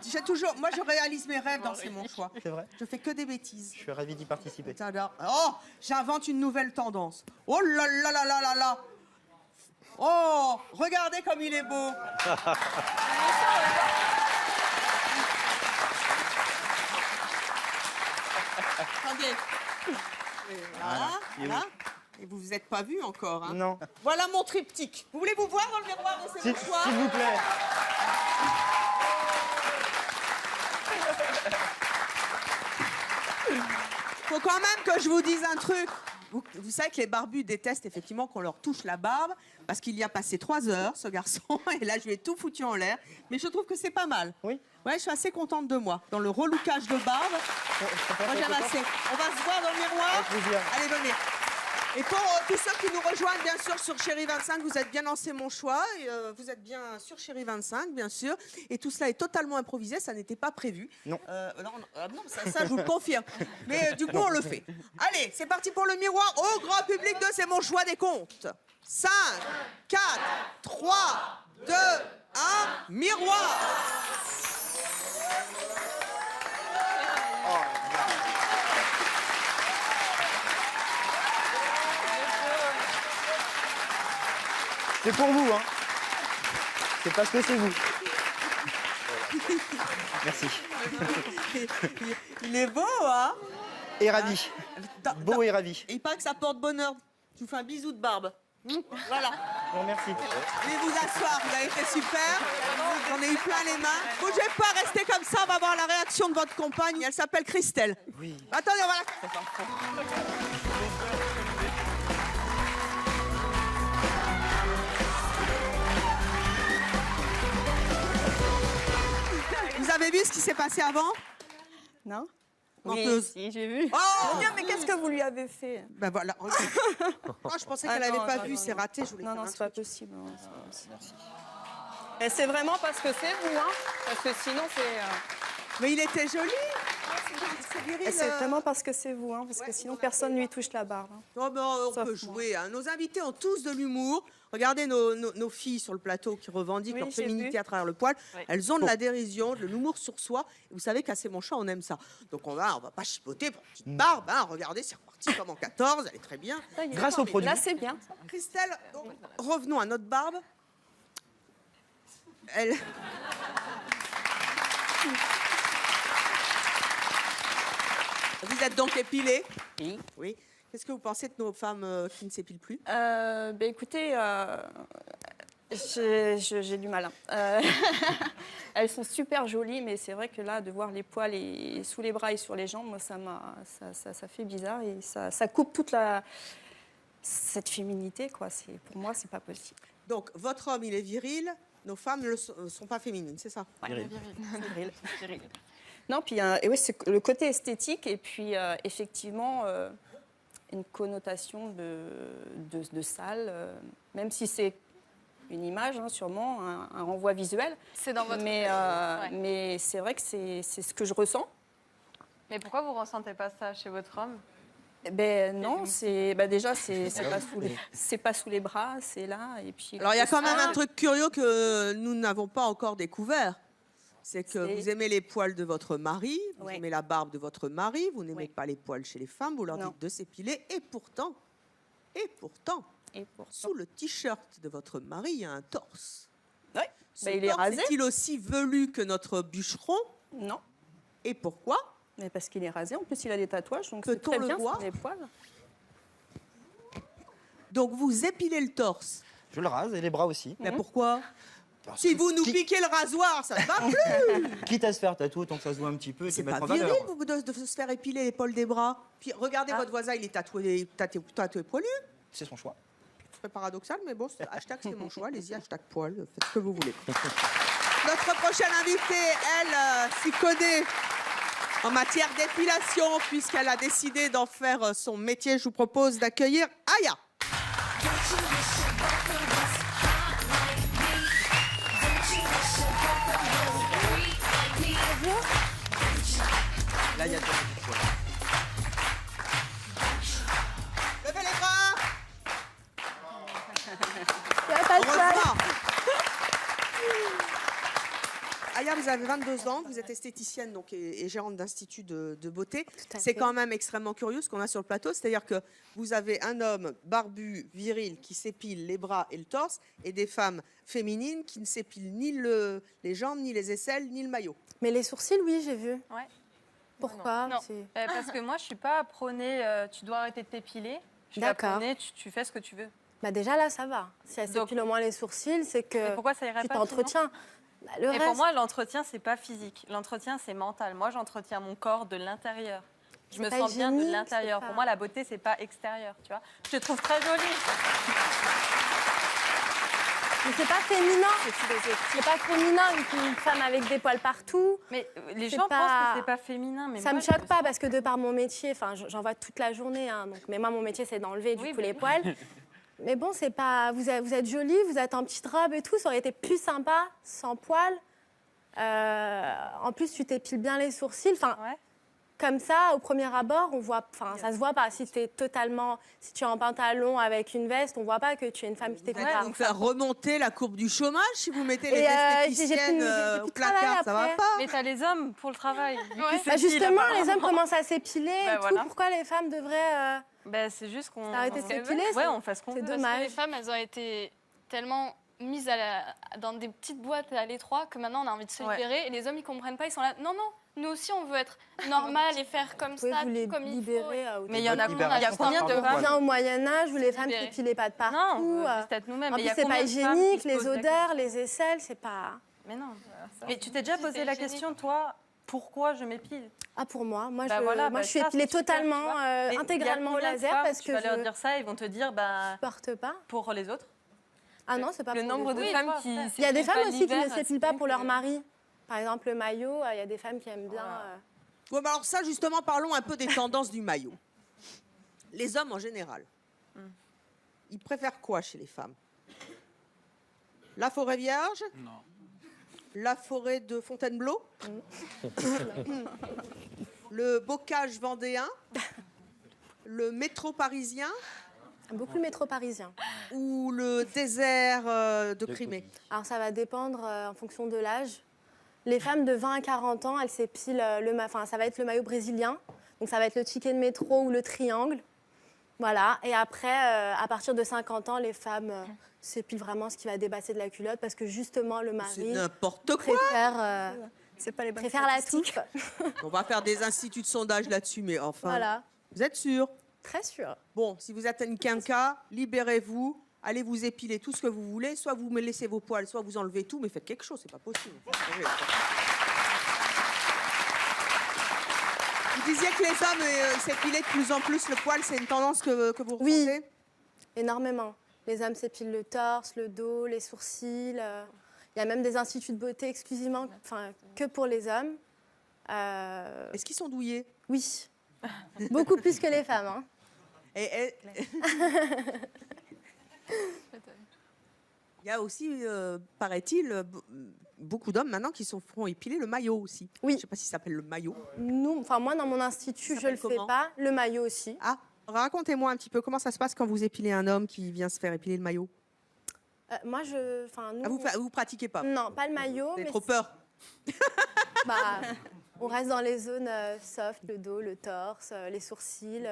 Speaker 5: J'ai toujours, moi je réalise mes rêves dans C'est mon choix.
Speaker 13: C'est vrai.
Speaker 5: Je fais que des bêtises.
Speaker 13: Je suis ravi d'y participer.
Speaker 5: Oh, j'invente une nouvelle tendance. Oh là là là là là là. Oh, regardez comme il est beau. Attendez. Voilà. Et vous vous êtes pas vu encore, hein?
Speaker 13: Non.
Speaker 5: Voilà mon triptyque. Vous voulez vous voir dans le miroir de C'est mon choix?
Speaker 13: S'il vous plaît.
Speaker 5: Faut quand même que je vous dise un truc. Vous savez que les barbus détestent effectivement qu'on leur touche la barbe parce qu'il y a passé 3 heures, ce garçon, et là je lui ai tout foutu en l'air. Mais je trouve que c'est pas mal.
Speaker 13: Oui.
Speaker 5: Ouais, je suis assez contente de moi. Dans le relookage de barbe, moi j'aime assez. On va se voir dans le miroir. Allez, venez. Et pour tous ceux qui nous rejoignent, bien sûr, sur Chérie 25, vous êtes bien dans C'est mon choix. Et, vous êtes bien sur Chérie 25, bien sûr. Et tout cela est totalement improvisé, ça n'était pas prévu.
Speaker 13: Non.
Speaker 5: Non, ça, je vous le confirme. Mais du coup, on le fait. Allez, c'est parti pour le miroir au grand public de C'est mon choix des comptes. 5, 4, 3, 2, 1, miroir.
Speaker 13: C'est pour vous, hein. C'est parce que c'est vous. Merci.
Speaker 5: Il est beau, hein?
Speaker 13: Et ravi. Beau et ravi.
Speaker 5: Il paraît que ça porte bonheur. Je vous fais un bisou de barbe. Voilà.
Speaker 13: Bon, merci.
Speaker 5: Veuillez vous asseoir, vous avez été super. J'en ai eu plein les mains. Bougez pas, restez comme ça, on va voir la réaction de votre compagne. Elle s'appelle Christelle.
Speaker 13: Oui.
Speaker 5: Attendez, on va la... Vous avez vu ce qui s'est passé avant?
Speaker 14: Non.
Speaker 5: Menteuse.
Speaker 14: Oui, si, j'ai vu.
Speaker 5: Oh
Speaker 14: Mon Dieu, mais qu'est-ce que vous lui avez fait?
Speaker 5: Ben voilà. Oh, je pensais qu'elle n'avait pas vu, c'est raté. Je voulais
Speaker 14: non,
Speaker 5: faire
Speaker 14: non,
Speaker 5: un
Speaker 14: c'est pas
Speaker 5: truc.
Speaker 14: possible. Non, c'est pas possible.
Speaker 13: Merci.
Speaker 14: Et c'est vraiment parce que c'est vous, hein? Parce que sinon, c'est...
Speaker 5: Mais il était joli. C'est viril.
Speaker 14: Et c'est vraiment parce que c'est vous, hein? Parce que sinon, personne ne lui touche la barbe. Hein.
Speaker 5: Oh, ben, on
Speaker 14: Sauf
Speaker 5: peut jouer. Hein. Nos invités ont tous de l'humour. Regardez nos filles sur le plateau qui revendiquent
Speaker 14: Oui,
Speaker 5: leur
Speaker 14: j'ai
Speaker 5: féminité
Speaker 14: vu.
Speaker 5: à travers le poil.
Speaker 14: Oui.
Speaker 5: Elles ont de la dérision, de l'humour sur soi. Et vous savez qu'à C'est mon chat, on aime ça. Donc on va pas chipoter pour une petite barbe. Hein. Regardez, c'est reparti comme en 14. Elle est très bien.
Speaker 13: Grâce au produit.
Speaker 14: Là, c'est bien.
Speaker 5: Christelle, donc, revenons à notre barbe. Elle... Vous êtes donc épilée?
Speaker 14: Oui.
Speaker 5: Oui. Qu'est-ce que vous pensez de nos femmes qui ne s'épilent plus?
Speaker 14: Ben écoutez, j'ai du mal. Hein. Elles sont super jolies, mais c'est vrai que là, de voir les poils sous les bras et sur les jambes, moi, ça fait bizarre et ça coupe toute cette féminité, quoi. Pour moi, c'est pas possible.
Speaker 5: Donc, votre homme, il est viril, nos femmes ne sont pas féminines, c'est ça?
Speaker 14: Ouais. Viril. Non, puis et oui, c'est le côté esthétique et puis effectivement une connotation de sale, même si c'est une image, hein, sûrement, un renvoi visuel.
Speaker 2: C'est dans votre...
Speaker 14: Mais c'est vrai que c'est ce que je ressens.
Speaker 7: Mais pourquoi vous ne ressentez pas ça chez votre homme?
Speaker 14: Ben non, déjà c'est pas sous les bras, c'est là et puis.
Speaker 5: Alors il y a quand même un truc curieux que nous n'avons pas encore découvert. C'est que vous aimez les poils de votre mari, vous aimez la barbe de votre mari, vous n'aimez pas les poils chez les femmes, vous leur dites de s'épiler, et pourtant, sous le t-shirt de votre mari, il y a un torse.
Speaker 14: Oui,
Speaker 5: il est rasé. Est-il aussi velu que notre bûcheron?
Speaker 14: Non.
Speaker 5: Et pourquoi?
Speaker 14: Mais parce qu'il est rasé, en plus il a des tatouages, donc
Speaker 5: peut-on le voir?
Speaker 14: Les poils.
Speaker 5: Donc vous épilez le torse?
Speaker 13: Je le rase et les bras aussi.
Speaker 5: Mais pourquoi? Si vous nous piquez le rasoir, ça ne va plus.
Speaker 13: Quitte à se faire tatouer tant que ça se voit un petit peu et se
Speaker 5: C'est
Speaker 13: mettre
Speaker 5: pas
Speaker 13: en valeur.
Speaker 5: viril de se faire épiler l'épaule des bras. Puis regardez votre voisin, il est tatoué poilu.
Speaker 13: C'est son choix.
Speaker 5: C'est paradoxal, mais bon, hashtag c'est mon choix. Allez-y, hashtag poil, faites ce que vous voulez. Notre prochaine invitée, elle s'y connaît en matière d'épilation, puisqu'elle a décidé d'en faire son métier. Je vous propose d'accueillir Aya.
Speaker 13: Là, il y a de
Speaker 5: Levez les bras.
Speaker 14: Heureusement.
Speaker 5: Aya, vous avez 22 ans, vous êtes esthéticienne donc, et gérante d'institut de beauté. C'est quand même extrêmement curieux ce qu'on a sur le plateau, c'est-à-dire que vous avez un homme barbu, viril, qui s'épile les bras et le torse, et des femmes féminines qui ne s'épilent ni les jambes, ni les aisselles, ni le maillot.
Speaker 14: Mais les sourcils, oui, j'ai vu.
Speaker 7: Ouais.
Speaker 14: Pourquoi?
Speaker 7: Non. Parce que moi, je suis pas prônée, tu dois arrêter de t'épiler. Je suis
Speaker 14: D'accord.
Speaker 7: prônée, tu fais ce que tu veux.
Speaker 14: Bah déjà là, ça va. Si elle s'épile au moins les sourcils, c'est que
Speaker 7: Mais pourquoi ça irait
Speaker 14: tu
Speaker 7: pas
Speaker 14: t'entretiens. Bah, le
Speaker 7: Et
Speaker 14: reste...
Speaker 7: pour moi, l'entretien, c'est pas physique. L'entretien, c'est mental. Moi, j'entretiens mon corps de l'intérieur. Je me
Speaker 14: pas
Speaker 7: sens bien de
Speaker 14: hygiénique,
Speaker 7: l'intérieur.
Speaker 14: c'est
Speaker 7: Pour
Speaker 14: pas-
Speaker 7: moi, la beauté, c'est pas extérieur, tu vois. Je te trouve très jolie.
Speaker 14: Mais c'est pas féminin. C'est pas féminin une femme avec des poils partout.
Speaker 7: Mais les
Speaker 14: C'est
Speaker 7: gens
Speaker 14: pas-
Speaker 7: pensent que c'est pas féminin. Mais
Speaker 14: ça
Speaker 7: moi,
Speaker 14: me choque pas parce que de par mon métier, enfin j'en vois toute la journée. Hein, donc, mais moi mon métier c'est d'enlever du coup les poils. Mais bon c'est pas. Vous êtes jolie, vous êtes en petite robe et tout. Ça aurait été plus sympa sans poils. En plus tu t'épiles bien les sourcils. Enfin. Comme ça, au premier abord, on voit, enfin, ça se voit pas. Si tu es en pantalon avec une veste, on voit pas que tu es une femme qui t'épile.
Speaker 5: Donc faire remonter la courbe du chômage si vous mettez les
Speaker 14: Et,
Speaker 5: esthéticiennes
Speaker 14: j'ai
Speaker 5: au
Speaker 14: plus de
Speaker 5: placard,
Speaker 14: travail
Speaker 5: ça va
Speaker 14: après.
Speaker 5: pas.
Speaker 7: Mais t'as les hommes pour le travail.
Speaker 14: Bah justement, les hommes commencent à s'épiler et tout.
Speaker 7: voilà.
Speaker 14: Pourquoi les femmes devraient
Speaker 7: Ben, c'est juste qu'on
Speaker 14: arrêter de s'épiler?
Speaker 7: Ouais, on fait ce qu'on veut.
Speaker 14: C'est
Speaker 2: Parce que
Speaker 14: dommage.
Speaker 2: les femmes, elles ont été tellement mise dans des petites boîtes à l'étroit que maintenant on a envie de se libérer et les hommes ils comprennent pas, ils sont là non nous aussi on veut être normal et faire comme ça
Speaker 14: vous les
Speaker 2: comme
Speaker 14: libérer,
Speaker 2: il faut.
Speaker 7: Mais il y en a combien de
Speaker 14: On
Speaker 7: femmes
Speaker 14: revient au Moyen-Âge où les femmes s'épilaient pas de partout.
Speaker 7: Non, peut-être nous-mêmes.
Speaker 14: En
Speaker 7: mais
Speaker 14: plus,
Speaker 7: il y a
Speaker 14: c'est pas
Speaker 7: combien de femmes
Speaker 14: hygiénique,
Speaker 7: qui se
Speaker 14: les
Speaker 7: posent la
Speaker 14: odeurs, les aisselles, c'est pas...
Speaker 7: Mais non. Mais tu t'es déjà posé la question, toi, pourquoi je m'épile?
Speaker 14: Ah, pour moi, moi
Speaker 7: je
Speaker 14: suis épilée totalement, intégralement au laser parce que
Speaker 7: tu vas leur dire ça, ils vont te dire,
Speaker 14: porte pas.
Speaker 7: Pour les autres.
Speaker 14: Ah non, c'est pas
Speaker 6: le
Speaker 14: pour
Speaker 6: nombre
Speaker 14: les
Speaker 6: de
Speaker 14: autres.
Speaker 6: femmes qui
Speaker 14: Il y a des femmes aussi qui ne
Speaker 6: l'hiver,
Speaker 14: s'épilent pas pour leur mari. Par exemple, le maillot, il y a des femmes qui aiment bien.
Speaker 15: Ouais, bah alors ça, justement, parlons un peu des tendances du maillot. Les hommes, en général, ils préfèrent quoi chez les femmes? La forêt vierge?
Speaker 12: Non.
Speaker 15: La forêt de Fontainebleau? Le bocage vendéen? Le métro parisien?
Speaker 14: Beaucoup le métro parisien.
Speaker 15: Ou le désert de Crimée?
Speaker 14: Alors ça va dépendre en fonction de l'âge. Les femmes de 20 à 40 ans, elles s'épilent, ça va être le maillot brésilien. Donc ça va être le ticket de métro ou le triangle. Voilà. Et après, à partir de 50 ans, les femmes s'épilent vraiment ce qui va dépasser de la culotte parce que justement, le mari préfère la touffe.
Speaker 15: On va faire des instituts de sondage là-dessus, mais enfin...
Speaker 14: Voilà.
Speaker 15: Vous êtes sûr?
Speaker 14: Très sûr.
Speaker 15: Bon, si vous êtes une quinca, libérez-vous, allez vous épiler tout ce que vous voulez, soit vous me laissez vos poils, soit vous enlevez tout, mais faites quelque chose, c'est pas possible. Vous disiez que les hommes s'épilaient de plus en plus le poil, c'est une tendance que vous retrouvez?
Speaker 14: Oui, énormément. Les hommes s'épilent le torse, le dos, les sourcils. Il y a même des instituts de beauté exclusivement, que pour les hommes.
Speaker 15: Est-ce qu'ils sont douillés?
Speaker 14: Oui. Beaucoup plus que les femmes. Hein.
Speaker 15: Il y a aussi, paraît-il, beaucoup d'hommes maintenant qui se feront épiler le maillot aussi.
Speaker 14: Oui.
Speaker 15: Je ne sais pas si ça s'appelle le maillot.
Speaker 14: Moi, dans mon institut, je ne le fais pas. Le maillot aussi.
Speaker 15: Ah, racontez-moi un petit peu comment ça se passe quand vous épilez un homme qui vient se faire épiler le maillot.
Speaker 14: Moi,
Speaker 15: vous pratiquez pas?
Speaker 14: Non, pas le maillot.
Speaker 15: Vous avez trop peur?
Speaker 14: On reste dans les zones soft, le dos, le torse, les sourcils,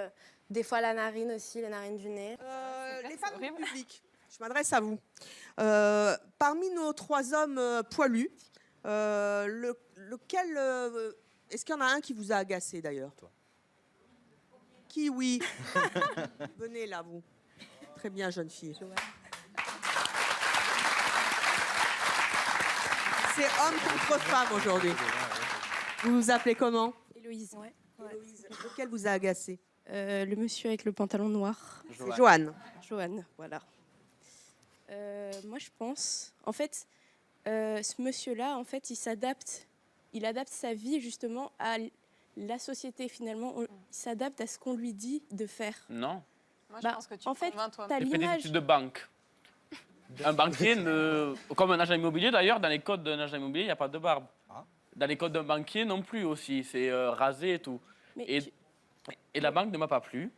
Speaker 14: des fois la narine aussi, les narines du nez.
Speaker 15: Les femmes du public, je m'adresse à vous. Parmi nos 3 hommes poilus, lequel... est-ce qu'il y en a un qui vous a agacé d'ailleurs? Qui, oui? Venez là, vous. Très bien, jeune fille. C'est homme contre femme aujourd'hui. Vous vous appelez comment?
Speaker 16: Héloïse. Ouais.
Speaker 15: Héloïse. Lequel vous a agacé?
Speaker 16: Le monsieur avec le pantalon noir.
Speaker 15: C'est Joanne.
Speaker 16: Joanne, voilà. Moi, je pense, en fait, ce monsieur-là, en fait, il adapte sa vie justement à la société finalement. Il s'adapte à ce qu'on lui dit de faire.
Speaker 12: Non.
Speaker 6: Moi, je pense que tu
Speaker 16: en fait,
Speaker 6: t'as
Speaker 12: Il fait des études de banque. Un banquier, comme un agent immobilier d'ailleurs, dans les codes d'un agent immobilier, il n'y a pas de barbe. Dans les codes d'un banquier non plus aussi, c'est rasé et tout. Et la banque ne m'a pas plu.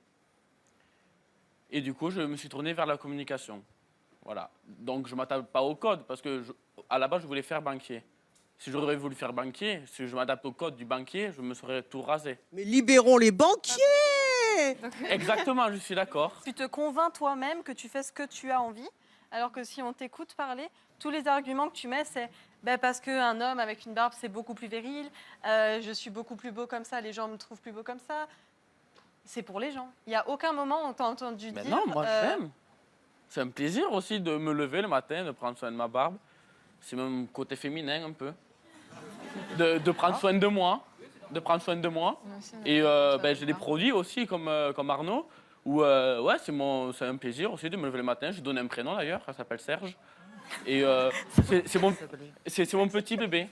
Speaker 12: Et du coup, je me suis tourné vers la communication. Voilà. Donc, je ne m'adapte pas au code parce que, à la base, je voulais faire banquier. Si j'aurais voulu faire banquier, si je m'adapte au code du banquier, je me serais tout rasé.
Speaker 15: Mais libérons les banquiers!
Speaker 12: Exactement, je suis d'accord.
Speaker 7: Tu te convaincs toi-même que tu fais ce que tu as envie, alors que si on t'écoute parler, tous les arguments que tu mets, c'est parce qu'un homme avec une barbe, c'est beaucoup plus viril, je suis beaucoup plus beau comme ça, les gens me trouvent plus beau comme ça. C'est pour les gens. Il n'y a aucun moment où on t'a entendu dire...
Speaker 12: Non, moi j'aime. C'est un plaisir aussi de me lever le matin, de prendre soin de ma barbe. C'est même côté féminin un peu. De prendre soin de moi. De prendre soin de moi. Et j'ai des produits aussi comme Arnaud. Où c'est un plaisir aussi de me lever le matin. Je donne un prénom d'ailleurs, ça s'appelle Serge. Et c'est mon petit bébé.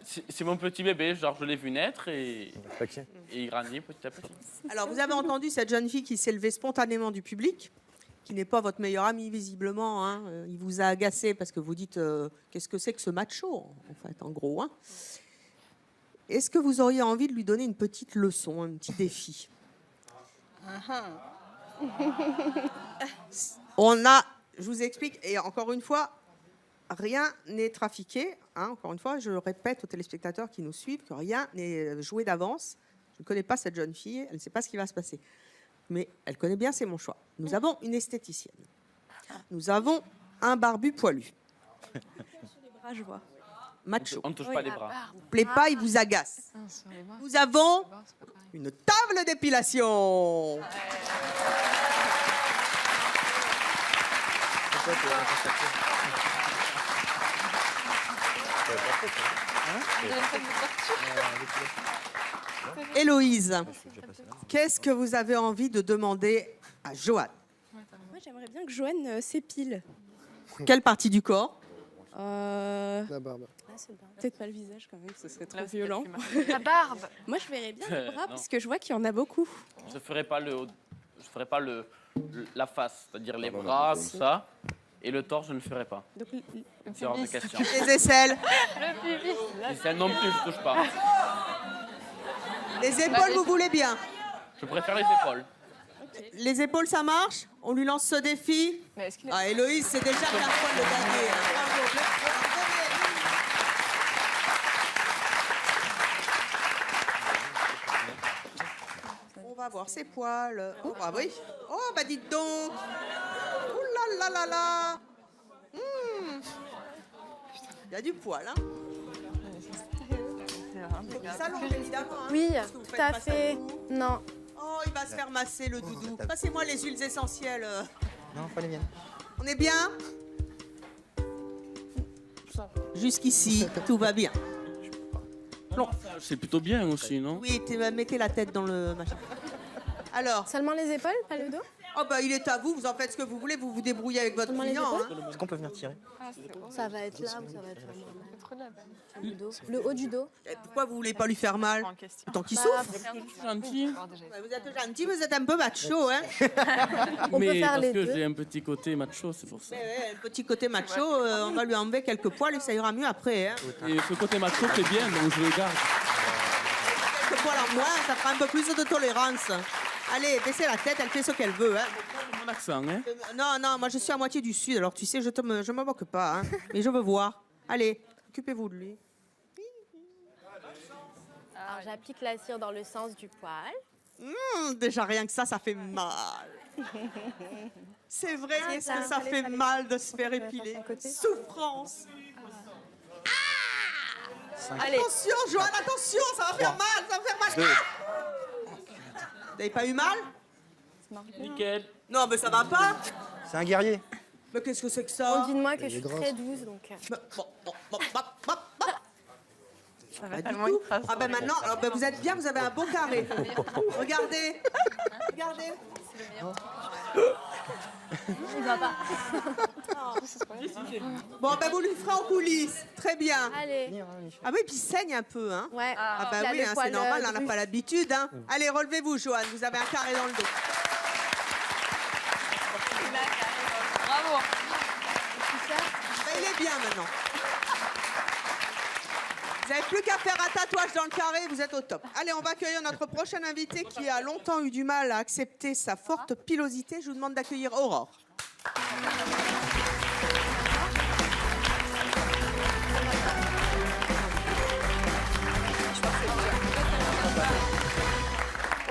Speaker 12: C'est mon petit bébé, genre je l'ai vu naître et il grandit petit à petit.
Speaker 15: Alors vous avez entendu cette jeune fille qui s'est levée spontanément du public, qui n'est pas votre meilleur ami visiblement. Hein. Il vous a agacé parce que vous dites qu'est-ce que c'est que ce macho en fait, en gros. Hein. Est-ce que vous auriez envie de lui donner une petite leçon, un petit défi? Je vous explique, et encore une fois, rien n'est trafiqué. Hein, encore une fois, je répète aux téléspectateurs qui nous suivent que rien n'est joué d'avance. Je ne connais pas cette jeune fille, elle ne sait pas ce qui va se passer. Mais elle connaît bien, c'est mon choix. Nous avons une esthéticienne. Nous avons un barbu poilu.
Speaker 16: Sur les bras, je vois.
Speaker 15: Macho.
Speaker 12: On ne touche pas les bras.
Speaker 15: Il vous plaît pas, il vous agace. Nous avons une table d'épilation. Héloïse, qu'est-ce que vous avez envie de demander à Joanne?
Speaker 16: Moi, j'aimerais bien que Joanne s'épile.
Speaker 15: Quelle partie du corps?
Speaker 10: La barbe.
Speaker 16: Peut-être pas le visage quand même, ce serait trop violent.
Speaker 2: La barbe.
Speaker 16: Moi, je verrais bien les bras
Speaker 12: Non.
Speaker 16: parce que je vois qu'il y en a beaucoup.
Speaker 12: Je ne ferai pas la face, c'est-à-dire les bras, tout ça. Et le torse, je ne le ferai pas.
Speaker 16: Donc,
Speaker 12: C'est hors de question.
Speaker 15: Les aisselles?
Speaker 2: Le pubis.
Speaker 12: Les selles non plus, je ne touche pas.
Speaker 15: Les épaules, vous voulez bien?
Speaker 12: Je préfère les épaules.
Speaker 15: Les épaules, ça marche? On lui lance ce défi? Ah, Héloïse, c'est déjà la fois de le gagner. On va voir ses poils. Oh, bah oui. Oh, bah dites donc. Ouh là là là là. Il y a du poil, hein? Ça l'enlève, évidemment. Hein,
Speaker 14: Oui,
Speaker 15: parce que vous
Speaker 14: tout
Speaker 15: faites
Speaker 14: à
Speaker 15: pas ça
Speaker 14: fait.
Speaker 15: beaucoup.
Speaker 14: Non.
Speaker 15: Oh, il va se faire masser, le doudou. Passez-moi les huiles essentielles.
Speaker 13: Non, pas les miennes.
Speaker 15: On est bien? Jusqu'ici, tout va bien.
Speaker 12: C'est plutôt bien aussi, non?
Speaker 15: Oui, mettez la tête dans le machin. Alors.
Speaker 14: Seulement les épaules, pas le dos?
Speaker 15: Oh bah il est à vous, vous en faites ce que vous voulez, vous vous débrouillez avec votre client. Hein.
Speaker 13: Est-ce qu'on peut venir tirer?
Speaker 14: Ça va être là ou ça va être là? Le dos. Le haut du dos.
Speaker 15: Et pourquoi vous voulez pas lui faire mal? Tant qu'il
Speaker 14: Bah,
Speaker 15: souffre.
Speaker 12: Gentil.
Speaker 15: Vous êtes gentil, vous êtes un peu macho, hein.
Speaker 12: Mais parce que j'ai un petit côté macho, c'est pour ça.
Speaker 15: Un petit côté macho, on va lui enlever quelques poils et ça ira mieux après. Hein.
Speaker 12: Et ce côté macho, c'est bien, donc je le garde.
Speaker 15: Quelques poils en moins, ça fera un peu plus de tolérance. Allez, baissez la tête, elle fait ce qu'elle veut. Hein.
Speaker 12: Mon accent, hein?
Speaker 15: Non, moi je suis à moitié du sud, alors tu sais, je me moque pas. Hein. Mais je veux voir. Allez, occupez-vous de lui.
Speaker 14: Alors j'applique la cire dans le sens du poil.
Speaker 15: Déjà rien que ça fait mal. C'est vrai que ça fait mal de se faire épiler. Souffrance.
Speaker 14: Allez.
Speaker 15: Attention, Joanne, attention, ça va faire mal, ça va faire mal. Ah vous n'avez pas eu mal?
Speaker 12: Nickel.
Speaker 15: Non, mais ça va pas.
Speaker 13: C'est un guerrier.
Speaker 15: Mais qu'est-ce que c'est que ça?
Speaker 14: On dit de moi que je suis très douce, donc...
Speaker 15: Ça va tellement du tout. Ah ben maintenant, alors ben vous êtes bien, vous avez un bon carré. Regardez. Regardez.
Speaker 14: Il va pas.
Speaker 15: Bon, ben vous lui ferez en coulisses. Très bien.
Speaker 14: Allez.
Speaker 15: Ah oui, puis il saigne un peu, hein.
Speaker 14: Ouais.
Speaker 15: Ah ben
Speaker 14: Il a
Speaker 15: oui,
Speaker 14: le
Speaker 15: hein, c'est
Speaker 14: poil,
Speaker 15: normal, on n'a
Speaker 14: gris.
Speaker 15: pas l'habitude, hein. Allez, relevez-vous, Joanne, vous avez un carré dans le dos.
Speaker 2: Bravo.
Speaker 15: Ben, il est bien maintenant. Vous n'avez plus qu'à faire un tatouage dans le carré, vous êtes au top. Allez, on va accueillir notre prochaine invitée qui a longtemps eu du mal à accepter sa forte pilosité. Je vous demande d'accueillir Aurore.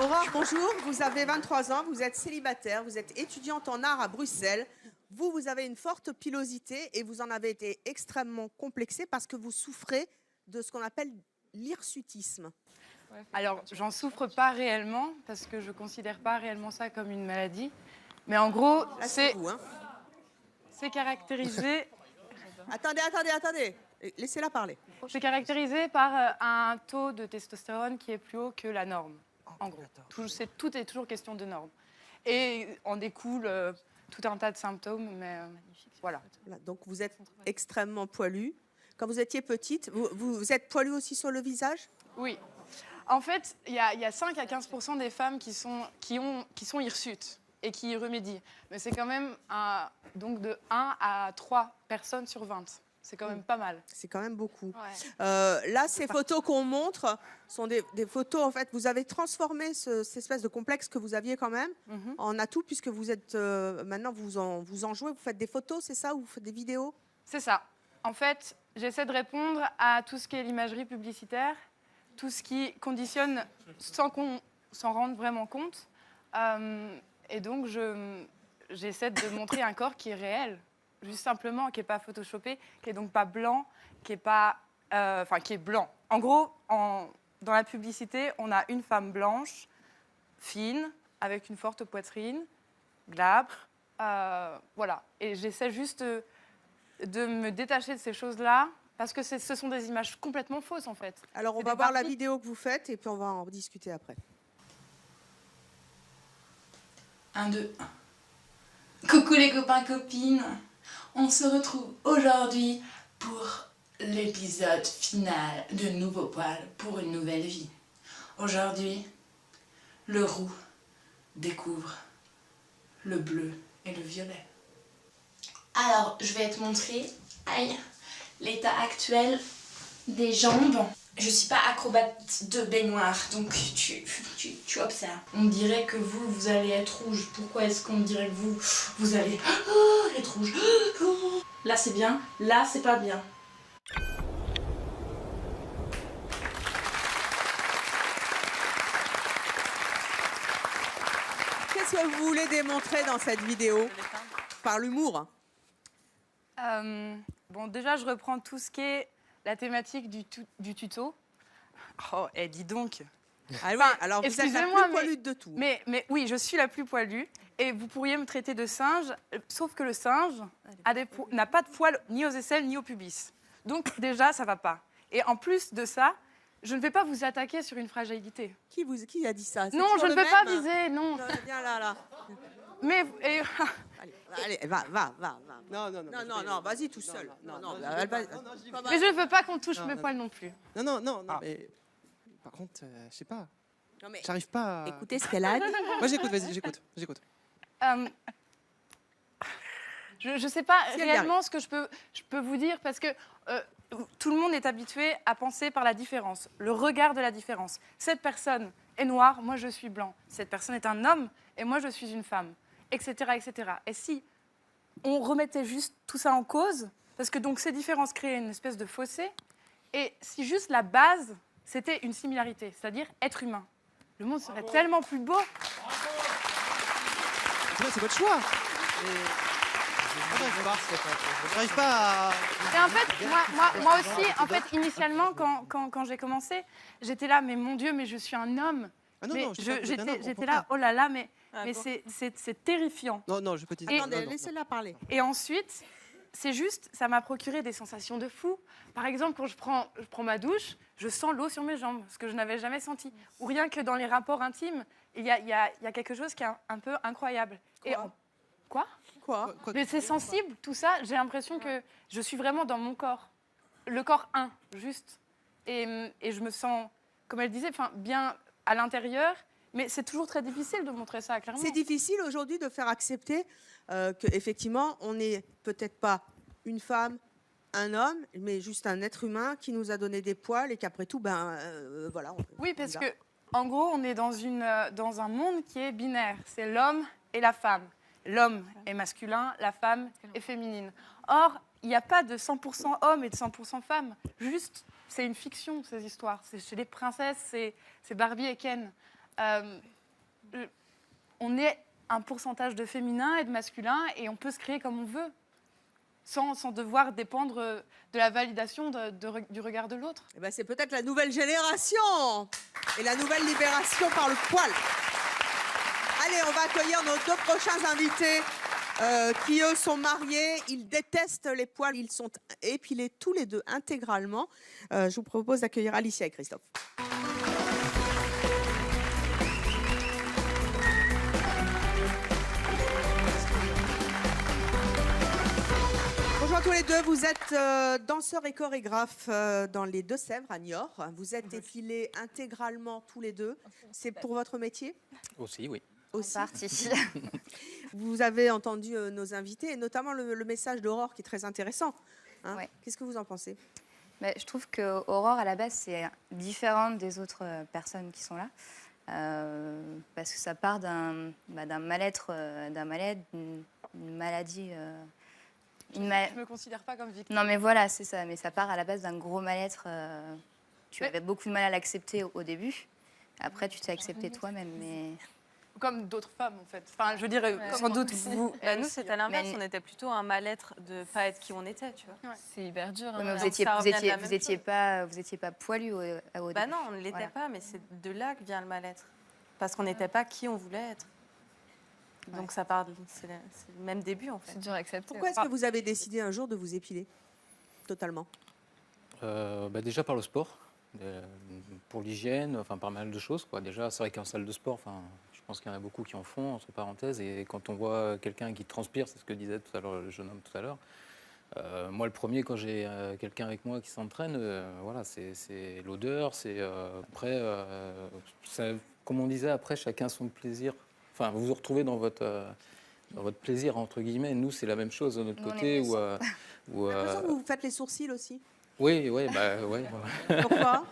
Speaker 15: Aurore, bonjour. Vous avez 23 ans, vous êtes célibataire, vous êtes étudiante en art à Bruxelles. Vous avez une forte pilosité et vous en avez été extrêmement complexée parce que vous souffrez de ce qu'on appelle l'hirsutisme.
Speaker 17: Alors, j'en souffre pas réellement parce que je considère pas réellement ça comme une maladie. Mais en gros, c'est caractérisé.
Speaker 15: Attendez. Laissez-la parler.
Speaker 17: C'est caractérisé par un taux de testostérone qui est plus haut que la norme. En gros, tout est toujours question de norme. Et en découle tout un tas de symptômes, mais voilà.
Speaker 15: Donc vous êtes extrêmement poilue. Quand vous étiez petite, vous êtes poilue aussi sur le visage?
Speaker 17: Oui. En fait, il y a 5 à 15% des femmes qui sont hirsutes et qui y remédient. Mais c'est quand même donc de 1 à 3 personnes sur 20. C'est quand même pas mal.
Speaker 15: C'est quand même beaucoup.
Speaker 17: Ouais.
Speaker 15: Là, ces photos qu'on montre sont des photos, en fait, vous avez transformé cette espèce de complexe que vous aviez quand même en atout, puisque vous êtes, maintenant, vous en jouez, vous faites des photos, c'est ça, ou vous faites des vidéos?
Speaker 17: C'est ça. En fait, j'essaie de répondre à tout ce qui est l'imagerie publicitaire, tout ce qui conditionne sans qu'on s'en rende vraiment compte. Et donc, j'essaie de montrer un corps qui est réel. juste simplement, qui n'est pas photoshopé, qui est donc pas blanc, qui est pas, qui est blanc. En gros, dans la publicité, on a une femme blanche, fine, avec une forte poitrine, glabre, voilà. Et j'essaie juste de me détacher de ces choses-là, parce que ce sont des images complètement fausses, en fait.
Speaker 15: Alors, on va voir la vidéo que vous faites, et puis on va en discuter après.
Speaker 18: 1, 2, 1. Coucou les copains, copines. On se retrouve aujourd'hui pour l'épisode final de Nouveau Poil pour une nouvelle vie. Aujourd'hui, le roux découvre le bleu et le violet. Alors, je vais te montrer l'état actuel des jambes. Je suis pas acrobate de baignoire, donc tu observes. On dirait que vous allez être rouge. Pourquoi est-ce qu'on dirait que vous allez être rouge? Là c'est bien, là c'est pas bien.
Speaker 15: Qu'est-ce que vous voulez démontrer dans cette vidéo? Par l'humour.
Speaker 17: Bon, déjà, je reprends tout ce qui est la thématique du tuto. Oh, dis donc.
Speaker 15: Ah oui, alors vous êtes la plus poilue de tout.
Speaker 17: Mais oui, je suis la plus poilue. Et vous pourriez me traiter de singe, sauf que le singe n'a pas de poils ni aux aisselles ni au pubis. Donc déjà, ça va pas. Et en plus de ça, je ne vais pas vous attaquer sur une fragilité.
Speaker 15: Qui a dit ça?
Speaker 17: Non, je ne peux pas viser, non.
Speaker 15: Viens là.
Speaker 17: Mais...
Speaker 15: Allez, va. Non, vas-y tout seul.
Speaker 17: Mais je ne veux pas qu'on touche mes poils non plus.
Speaker 1: Non, mais... Par contre, je sais pas. J'arrive pas à...
Speaker 15: Écoutez ce qu'elle a dit.
Speaker 1: Moi, j'écoute, vas-y, j'écoute.
Speaker 17: Je sais pas réellement ce que je peux vous dire, parce que tout le monde est habitué à penser par la différence, le regard de la différence. Cette personne est noire, moi je suis blanc. Cette personne est un homme, et moi je suis une femme, etc., etc. Et si on remettait juste tout ça en cause, parce que donc ces différences créent une espèce de fossé, et si juste la base, c'était une similarité, c'est-à-dire être humain, le monde serait tellement plus beau.
Speaker 1: C'est votre choix. J'arrive pas à...
Speaker 17: Et en fait, moi aussi, en fait, initialement, quand j'ai commencé, j'étais là, mais mon Dieu, mais je suis un homme.
Speaker 1: Ah non,
Speaker 17: j'étais là, oh là là, mais c'est terrifiant.
Speaker 1: Non, je peux te dire.
Speaker 15: Attendez, laissez-la parler.
Speaker 17: Et ensuite, c'est juste, ça m'a procuré des sensations de fou. Par exemple, quand je prends ma douche, je sens l'eau sur mes jambes, ce que je n'avais jamais senti. Ou rien que dans les rapports intimes, il y a quelque chose qui est un peu incroyable. Quoi? Mais c'est sensible, tout ça. J'ai l'impression que je suis vraiment dans mon corps. Le corps 1, juste. Et je me sens, comme elle disait, bien à l'intérieur. Mais c'est toujours très difficile de montrer ça, clairement.
Speaker 15: C'est difficile aujourd'hui de faire accepter qu'effectivement, on n'est peut-être pas une femme, un homme, mais juste un être humain qui nous a donné des poils et qu'après tout, voilà.
Speaker 17: Oui, parce que en gros, on est dans un monde qui est binaire. C'est l'homme et la femme. L'homme est masculin, la femme est féminine. Or, il n'y a pas de 100% hommes et de 100% femmes. Juste, c'est une fiction, ces histoires. C'est chez les princesses, c'est Barbie et Ken. On est un pourcentage de féminin et de masculin et on peut se créer comme on veut, sans devoir dépendre de la validation du regard de l'autre.
Speaker 15: C'est peut-être la nouvelle génération et la nouvelle libération par le poil. Allez, on va accueillir nos 2 prochains invités qui, eux, sont mariés. Ils détestent les poils. Ils sont épilés tous les deux intégralement. Je vous propose d'accueillir Alicia et Christophe. Bonjour à tous les deux. Vous êtes danseurs et chorégraphes dans les Deux-Sèvres, à Niort. Vous êtes épilés intégralement tous les deux. C'est pour votre métier?
Speaker 19: Aussi, oui.
Speaker 15: Aussi. Vous avez entendu nos invités, et notamment le message d'Aurore qui est très intéressant.
Speaker 20: Ouais.
Speaker 15: Qu'est-ce que vous en pensez?
Speaker 20: Je trouve qu'Aurore, à la base, c'est différente des autres personnes qui sont là. Parce que ça part d'un mal-être, d'une maladie.
Speaker 17: Je ne me considère pas comme victime.
Speaker 20: Non, mais voilà, c'est ça. Mais ça part à la base d'un gros mal-être. Tu avais beaucoup de mal à l'accepter au début. Après, tu t'es accepté toi-même. Mais...
Speaker 17: comme d'autres femmes, en fait. Enfin, je veux dire,
Speaker 7: Sans doute vous. Bah, nous, c'était l'inverse. On était plutôt un mal-être de ne pas être qui on était, tu vois.
Speaker 6: C'est hyper dur.
Speaker 20: Ouais, mais
Speaker 7: Donc, ça revient de la même
Speaker 20: vous étiez pas poilu au début.
Speaker 7: Bah non, on ne l'était
Speaker 20: Voilà.
Speaker 7: pas, mais c'est de là que vient le mal-être. Parce qu'on n'était pas qui on voulait être. Donc ça part, c'est le même début en fait.
Speaker 6: C'est dur à accepter.
Speaker 15: Pourquoi est-ce que vous avez décidé un jour de vous épiler totalement?
Speaker 19: Déjà par le sport, pour l'hygiène, enfin par mal de choses, quoi. Déjà, c'est vrai qu'en salle de sport, enfin, je pense qu'il y en a beaucoup qui en font, entre parenthèses, et quand on voit quelqu'un qui transpire, c'est ce que disait tout à l'heure le jeune homme tout à l'heure. Moi, le premier, quand j'ai quelqu'un avec moi qui s'entraîne, voilà, c'est l'odeur, c'est après, comme on disait, après, chacun son plaisir. Enfin, vous vous retrouvez dans votre plaisir, entre guillemets. Nous, c'est la même chose de notre côté.
Speaker 15: J'ai l'impression que vous faites les sourcils aussi.
Speaker 19: Oui.
Speaker 15: Pourquoi?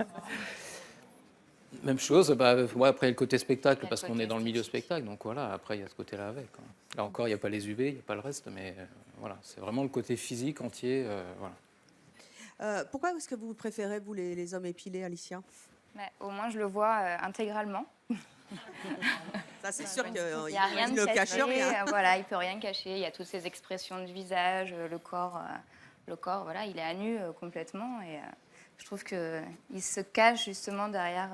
Speaker 19: Même chose. Ouais, après, il y a le côté spectacle, parce qu'on est dans le milieu spectacle. Donc voilà, après, il y a ce côté-là avec. Quoi. Là encore, il n'y a pas les UV, il n'y a pas le reste. Mais voilà, c'est vraiment le côté physique entier. Voilà.
Speaker 15: Pourquoi est-ce que vous préférez, vous, les hommes épilés, Alicia?
Speaker 20: Au moins, je le vois intégralement.
Speaker 15: Ça, c'est sûr qu'il
Speaker 20: n'y a rien
Speaker 15: ne
Speaker 20: de
Speaker 15: cache
Speaker 20: caché.
Speaker 15: rien.
Speaker 20: Voilà, il peut rien cacher. Il y a toutes ces expressions de visage, le corps, voilà, il est à nu complètement. Et je trouve qu'il se cache justement derrière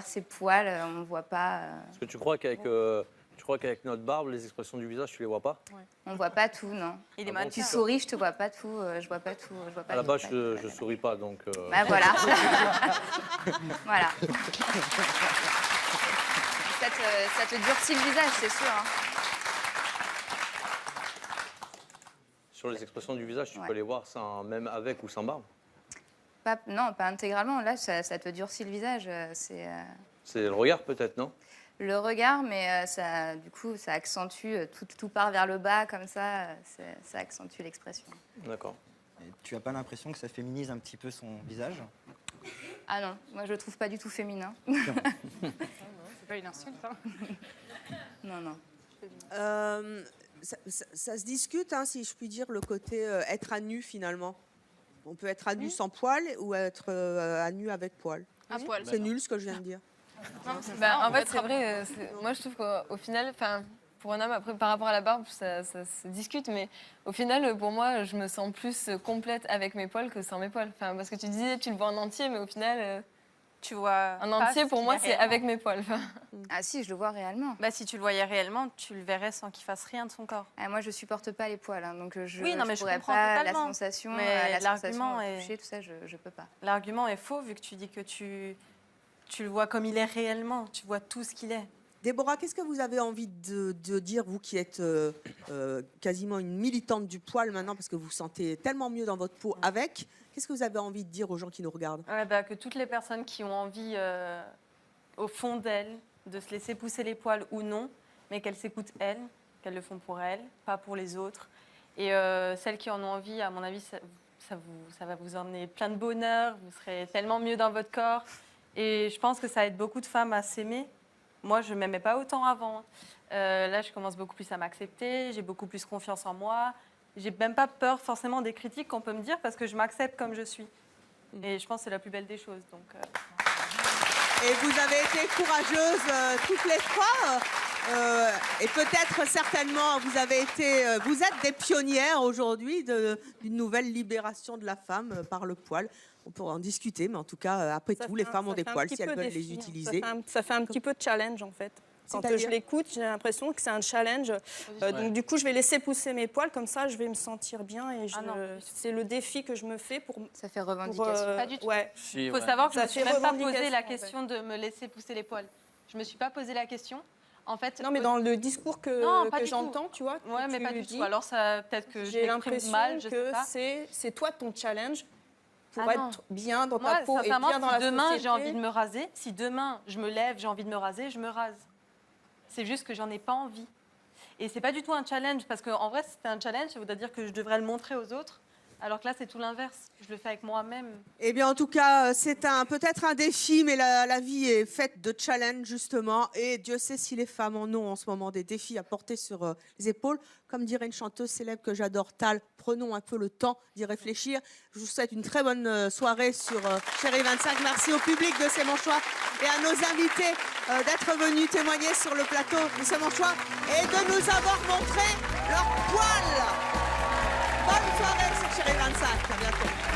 Speaker 20: ses poils. On ne voit pas.
Speaker 11: Est-ce que tu crois qu'avec notre barbe, les expressions du visage, tu les vois pas?
Speaker 20: On ne voit pas tout, non.
Speaker 7: Il est
Speaker 20: Tu souris, je te vois pas tout. Je vois pas tout. Je vois pas
Speaker 11: À la
Speaker 20: tout.
Speaker 11: base, je souris pas, donc.
Speaker 20: Voilà. Voilà. Ça te durcit le visage, c'est sûr. Hein.
Speaker 11: Sur les expressions du visage, tu peux les voir même avec ou sans barbe?
Speaker 20: Non, pas intégralement. Là, ça te durcit le visage. C'est
Speaker 11: le regard, peut-être, non?
Speaker 20: le regard, mais du coup, ça accentue, tout part vers le bas, comme ça accentue l'expression.
Speaker 11: D'accord.
Speaker 13: Tu n'as pas l'impression que ça féminise un petit peu son visage?
Speaker 20: Ah non, moi je le trouve pas du tout féminin.
Speaker 17: C'est pas une insulte, hein.
Speaker 20: Non.
Speaker 15: Ça se discute, hein, si je puis dire, le côté être à nu finalement. On peut être à nu sans poil ou être à nu avec poil.
Speaker 17: À poil.
Speaker 15: C'est nul ce que je viens de dire.
Speaker 6: En fait, c'est vrai. Moi, je trouve qu'au final, pour un homme, après, par rapport à la barbe, ça se discute, mais au final, pour moi, je me sens plus complète avec mes poils que sans mes poils. Parce que tu disais, tu le vois en entier, mais au final,
Speaker 7: tu vois
Speaker 6: un entier, pour moi, c'est avec mes poils.
Speaker 20: Ah si, je le vois réellement.
Speaker 7: Bah, si tu le voyais réellement, tu le verrais sans qu'il fasse rien de son corps.
Speaker 20: Moi, je supporte pas les poils, hein, donc je
Speaker 7: je
Speaker 20: pourrais
Speaker 7: comprends
Speaker 20: pas
Speaker 7: totalement.
Speaker 20: la sensation,
Speaker 7: mais
Speaker 20: l'argument est toucher, tout ça, je peux pas.
Speaker 7: L'argument est faux vu que tu dis que tu le vois comme il est réellement, tu vois tout ce qu'il est.
Speaker 15: Déborah, qu'est-ce que vous avez envie de dire, vous qui êtes quasiment une militante du poil maintenant, parce que vous vous sentez tellement mieux dans votre peau avec? Qu'est-ce que vous avez envie de dire aux gens qui nous regardent?
Speaker 7: Que toutes les personnes qui ont envie, au fond d'elles, de se laisser pousser les poils ou non, mais qu'elles s'écoutent elles, qu'elles le font pour elles, pas pour les autres. Et celles qui en ont envie, à mon avis, ça va vous emmener plein de bonheur, vous serez tellement mieux dans votre corps. Et je pense que ça aide beaucoup de femmes à s'aimer. Moi, je ne m'aimais pas autant avant. Là, je commence beaucoup plus à m'accepter, j'ai beaucoup plus confiance en moi. J'ai même pas peur forcément des critiques qu'on peut me dire parce que je m'accepte comme je suis. Et je pense que c'est la plus belle des choses. Donc,
Speaker 15: Et vous avez été courageuses toutes les trois. Et peut-être certainement, vous êtes des pionnières aujourd'hui d'une nouvelle libération de la femme par le poil. On pourra en discuter, mais en tout cas, après tout, les femmes ont des poils si elles veulent les utiliser.
Speaker 21: Ça fait un petit peu de challenge, en fait. Quand je l'écoute, j'ai l'impression que c'est un challenge. Donc, du coup, je vais laisser pousser mes poils, comme ça, je vais me sentir bien. Et c'est le défi que je me fais pour...
Speaker 20: Ça fait revendication.
Speaker 7: Pas du tout.
Speaker 21: Ouais.
Speaker 7: Il faut savoir que je ne me suis même pas posé la question de me laisser pousser les poils. Je ne me suis pas posé la question. En fait,
Speaker 21: non, mais dans le discours que j'entends, tu vois.
Speaker 7: Ouais, mais pas du tout. Alors, peut-être que
Speaker 21: j'ai l'impression que c'est toi ton challenge pour être bien dans ta peau et bien dans la société.
Speaker 7: Si demain j'ai envie de me raser, si demain je me lève, j'ai envie de me raser, je me rase. C'est juste que j'en ai pas envie. Et c'est pas du tout un challenge, parce qu'en vrai, si c'était un challenge, ça voudrait dire que je devrais le montrer aux autres. Alors que là, c'est tout l'inverse. Je le fais avec moi-même.
Speaker 15: Eh bien, en tout cas, c'est peut-être un défi, mais la vie est faite de challenges, justement. Et Dieu sait si les femmes en ont en ce moment des défis à porter sur les épaules. Comme dirait une chanteuse célèbre que j'adore, Tal, prenons un peu le temps d'y réfléchir. Je vous souhaite une très bonne soirée sur Chérie 25. Merci au public de C'est mon choix et à nos invités d'être venus témoigner sur le plateau de C'est mon choix et de nous avoir montré leurs poils. Bonne soirée sur Chérie 25. À bientôt.